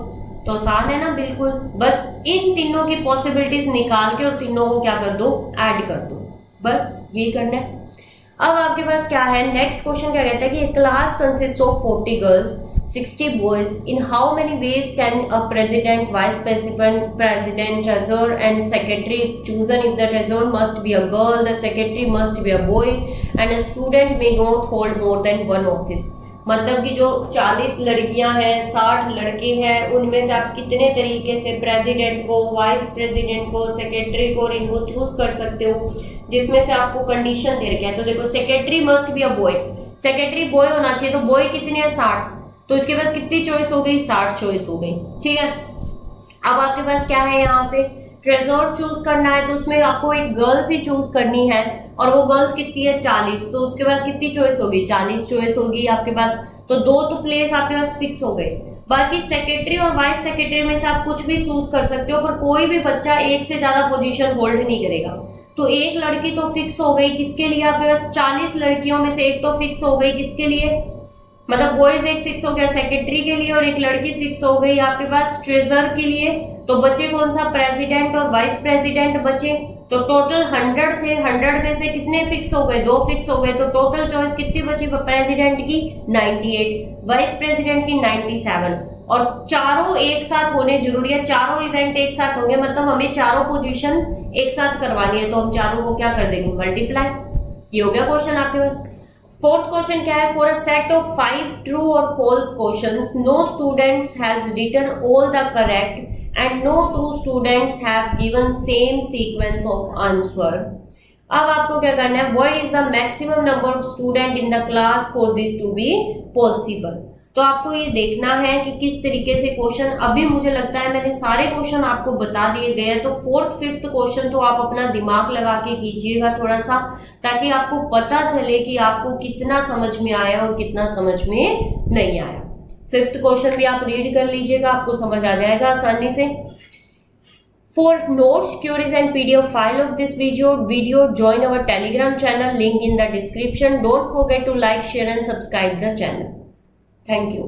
तो आसान है ना, बिल्कुल। बस इन तीनों की पॉसिबिलिटीज निकाल के और तीनों को क्या कर दो, ऐड कर दो, बस यही करना है। अब आपके पास क्या है, नेक्स्ट क्वेश्चन क्या कहता है कि class consist of 40 girls 60 boys. In how many ways can a president, vice president, treasurer and secretary chosen? If the treasurer must be a girl, the secretary must be a boy, and a student may not hold more than one office. मतलब कि जो 40 लड़कियां हैं, 60 लड़के हैं, उनमें से आप कितने तरीके से प्रेसिडेंट को, वाइस प्रेसिडेंट को, सेक्रेटरी को, इनको चूज कर सकते हो, जिसमें से आपको कंडीशन दे रखा है। तो देखो, secretary must be a boy, secretary boy होना चाहिए। तो बॉय कितने हैं, 60। तो इसके पास कितनी चॉइस हो गई, 60 चॉइस हो गई, ठीक है। अब आपके पास क्या है, यहाँ पे ट्रेजर चूज करना है, तो उसमें आपको एक गर्ल्स ही चूज करनी है, और वो गर्ल्स कितनी है, 40। तो उसके पास कितनी चॉइस होगी, 40 चॉइस होगी आपके पास। तो 2 तो प्लेस आपके पास फिक्स हो गए। बाकी सेक्रेटरी और वाइस सेक्रेटरी में से आप कुछ भी चूज कर सकते हो, पर कोई भी बच्चा एक से ज्यादा पोजीशन होल्ड नहीं करेगा। तो एक लड़की तो फिक्स हो गई, किसके लिए, आपके पास 40 लड़कियों में से एक तो फिक्स हो गई, किसके लिए, मतलब बॉयज एक फिक्स हो गया सेक्रेटरी के लिए, और एक लड़की फिक्स हो गई आपके पास ट्रेजर के लिए। तो बचे कौन सा, प्रेसिडेंट और वाइस प्रेसिडेंट बचे। तो टोटल 100 थे, 100 में से कितने फिक्स हो गए, 2 फिक्स हो गए। तो टोटल चॉइस कितनी बची, प्रेसिडेंट की 98, वाइस प्रेसिडेंट की 97, और चारों एक साथ होने जरूरी है। चारों इवेंट एक साथ होंगे, मतलब हमें चारों पोजीशन एक साथ करवानी है, तो हम चारों को क्या कर देंगे, मल्टीप्लाई। ये हो गया क्वेश्चन आपके पास। फोर्थ क्वेश्चन क्या है, for a set of 5 true और false questions, no students has written all the correct and no 2 students have given same sequence of answer. अब आपको क्या करना है, what is the maximum number of student in the class for this to be possible. तो आपको ये देखना है कि किस तरीके से क्वेश्चन, अभी मुझे लगता है मैंने सारे क्वेश्चन आपको बता दिए गए हैं। तो 4th 5th क्वेश्चन तो आप अपना दिमाग लगा के कीजिएगा थोड़ा सा, ताकि आपको पता चले कि आपको कितना समझ में आया और कितना समझ में नहीं आया। 5th क्वेश्चन भी आप रीड कर लीजिएगा, आपको समझ आ जाएगा आसानी से। For notes, queries and PDF file of this video, join our Telegram channel, link in the description. Don't forget to like, share and subscribe the channel. Thank you.